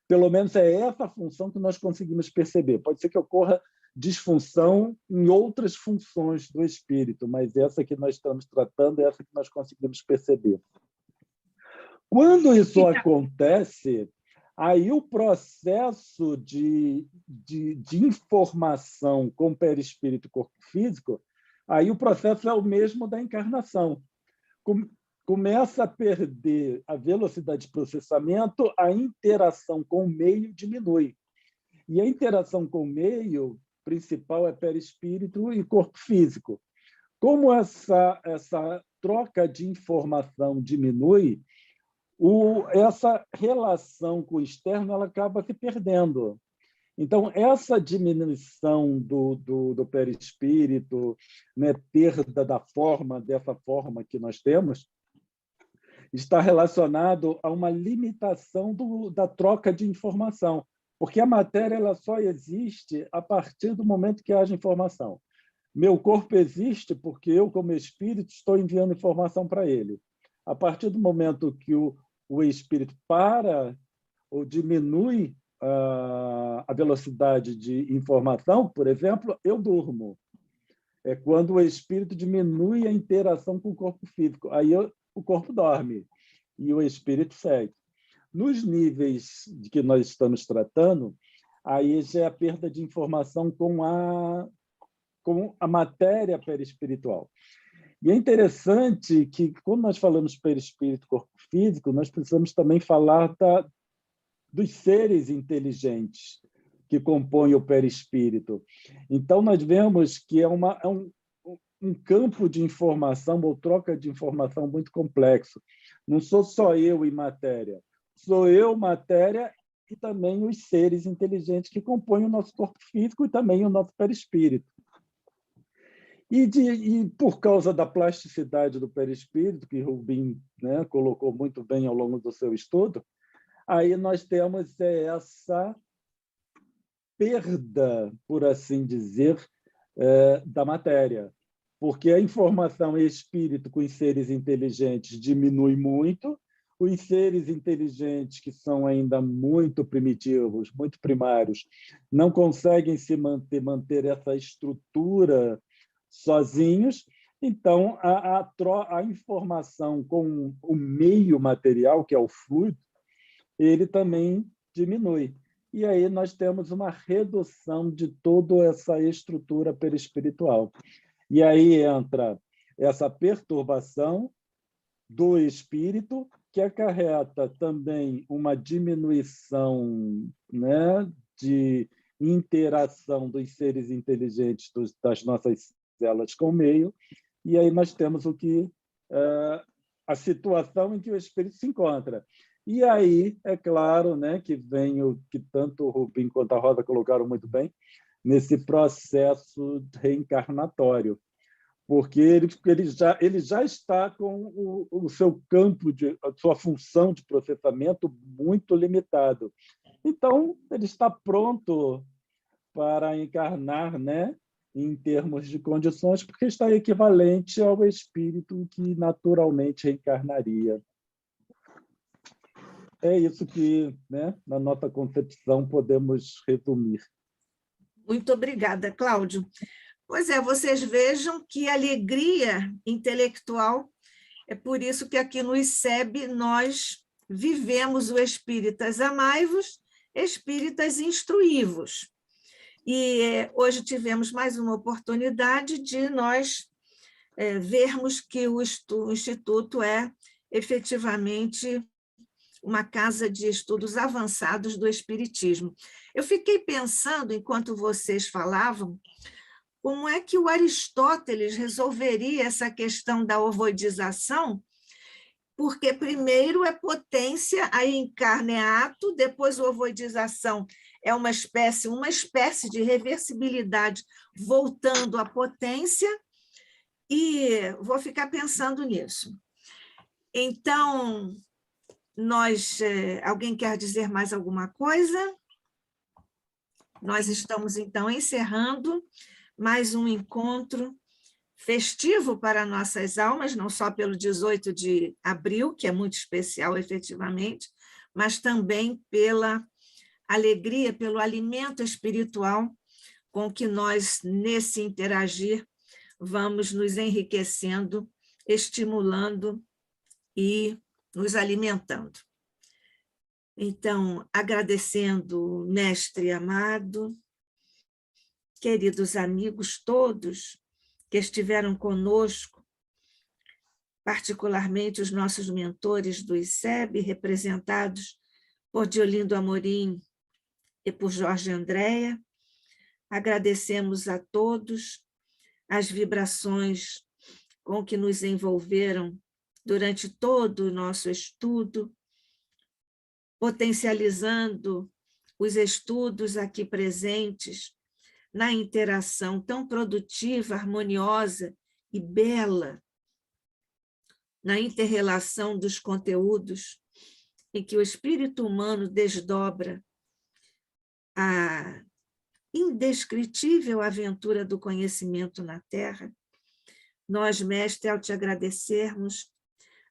Pelo menos é essa a função que nós conseguimos perceber. Pode ser que ocorra disfunção em outras funções do espírito, mas essa que nós estamos tratando é essa que nós conseguimos perceber. Quando isso acontece, aí o processo de informação com perispírito e corpo físico, aí o processo é o mesmo da encarnação. Começa a perder a velocidade de processamento, a interação com o meio diminui. E a interação com o meio principal é perispírito e corpo físico. Como essa troca de informação diminui, essa relação com o externo ela acaba se perdendo. Então, essa diminuição do perispírito, né, perda dessa forma que nós temos, está relacionado a uma limitação da troca de informação, porque a matéria ela só existe a partir do momento que haja informação. Meu corpo existe porque eu, como espírito, estou enviando informação para ele. A partir do momento que o espírito para ou diminui a velocidade de informação, por exemplo, eu durmo. É quando o espírito diminui a interação com o corpo físico. Aí o corpo dorme e o espírito segue. Nos níveis de que nós estamos tratando, aí já é a perda de informação com a matéria perispiritual. E é interessante que, quando nós falamos perispírito, corpo físico, nós precisamos também falar dos seres inteligentes que compõem o perispírito. Então, nós vemos que um campo de informação ou troca de informação muito complexo. Não sou só eu e matéria, sou eu, matéria, e também os seres inteligentes que compõem o nosso corpo físico e também o nosso perispírito. E por causa da plasticidade do perispírito, que Rubin, né, colocou muito bem ao longo do seu estudo, aí nós temos essa perda, por assim dizer, da matéria, porque a informação espírito com os seres inteligentes diminui muito, os seres inteligentes que são ainda muito primitivos, muito primários, não conseguem se manter essa estrutura sozinhos, então a informação com o meio material, que é o fluido, ele também diminui. E aí nós temos uma redução de toda essa estrutura perispiritual. E aí entra essa perturbação do espírito, que acarreta também uma diminuição, né, de interação dos seres inteligentes das nossas células com o meio, e aí nós temos a situação em que o espírito se encontra. E aí, é claro, né, que vem o que tanto o Rubin quanto a Rosa colocaram muito bem, nesse processo reencarnatório, porque ele já está com o seu campo, a sua função de processamento muito limitado. Então, ele está pronto para encarnar, né, em termos de condições, porque está equivalente ao espírito que naturalmente reencarnaria. É isso que, né, na nossa concepção, podemos resumir. Muito obrigada, Cláudio. Pois é, vocês vejam que alegria intelectual, é por isso que aqui no ICEB nós vivemos o Espíritas Amai-vos, Espíritas Instruí-vos. E hoje tivemos mais uma oportunidade de nós vermos que o Instituto é efetivamente uma casa de estudos avançados do Espiritismo. Eu fiquei pensando, enquanto vocês falavam, como é que o Aristóteles resolveria essa questão da ovoidização, porque primeiro é potência, aí encarna é ato, depois a ovoidização é uma espécie de reversibilidade voltando à potência, e vou ficar pensando nisso. Então, alguém quer dizer mais alguma coisa? Nós estamos, então, encerrando mais um encontro festivo para nossas almas, não só pelo 18 de abril, que é muito especial, efetivamente, mas também pela alegria, pelo alimento espiritual com que nós, nesse interagir, vamos nos enriquecendo, estimulando e nos alimentando. Então, agradecendo, mestre amado, queridos amigos todos que estiveram conosco, particularmente os nossos mentores do ICEB, representados por Diolindo Amorim e por Jorge Andréa. Agradecemos a todos as vibrações com que nos envolveram durante todo o nosso estudo, potencializando os estudos aqui presentes na interação tão produtiva, harmoniosa e bela, na inter-relação dos conteúdos, em que o espírito humano desdobra a indescritível aventura do conhecimento na Terra. Nós, mestre, ao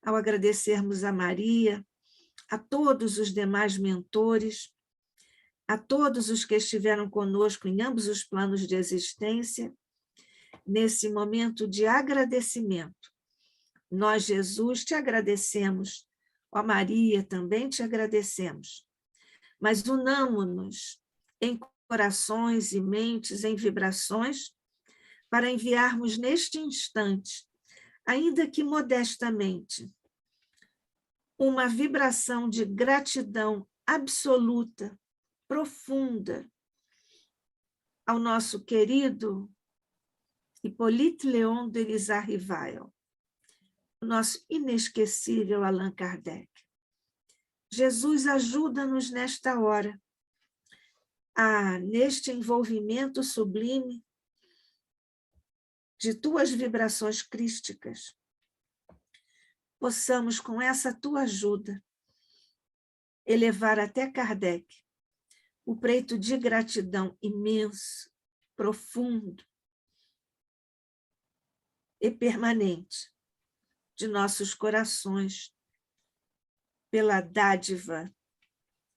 agradecermos a Maria, a todos os demais mentores, a todos os que estiveram conosco em ambos os planos de existência, nesse momento de agradecimento. Nós, Jesus, te agradecemos, ó Maria, também te agradecemos, mas unamo-nos em corações e mentes, em vibrações, para enviarmos neste instante, ainda que modestamente, uma vibração de gratidão absoluta, profunda, ao nosso querido Hippolyte Léon Denis Rivail, o nosso inesquecível Allan Kardec. Jesus, ajuda-nos nesta hora, neste envolvimento sublime de tuas vibrações crísticas, possamos, com essa tua ajuda, elevar até Kardec o preito de gratidão imenso, profundo e permanente de nossos corações pela dádiva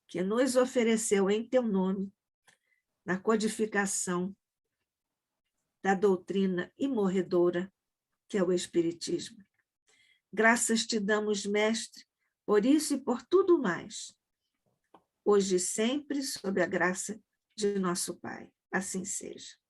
que nos ofereceu em teu nome na codificação da doutrina imorredora que é o Espiritismo. Graças te damos, Mestre, por isso e por tudo mais, hoje e sempre, sob a graça de nosso Pai. Assim seja.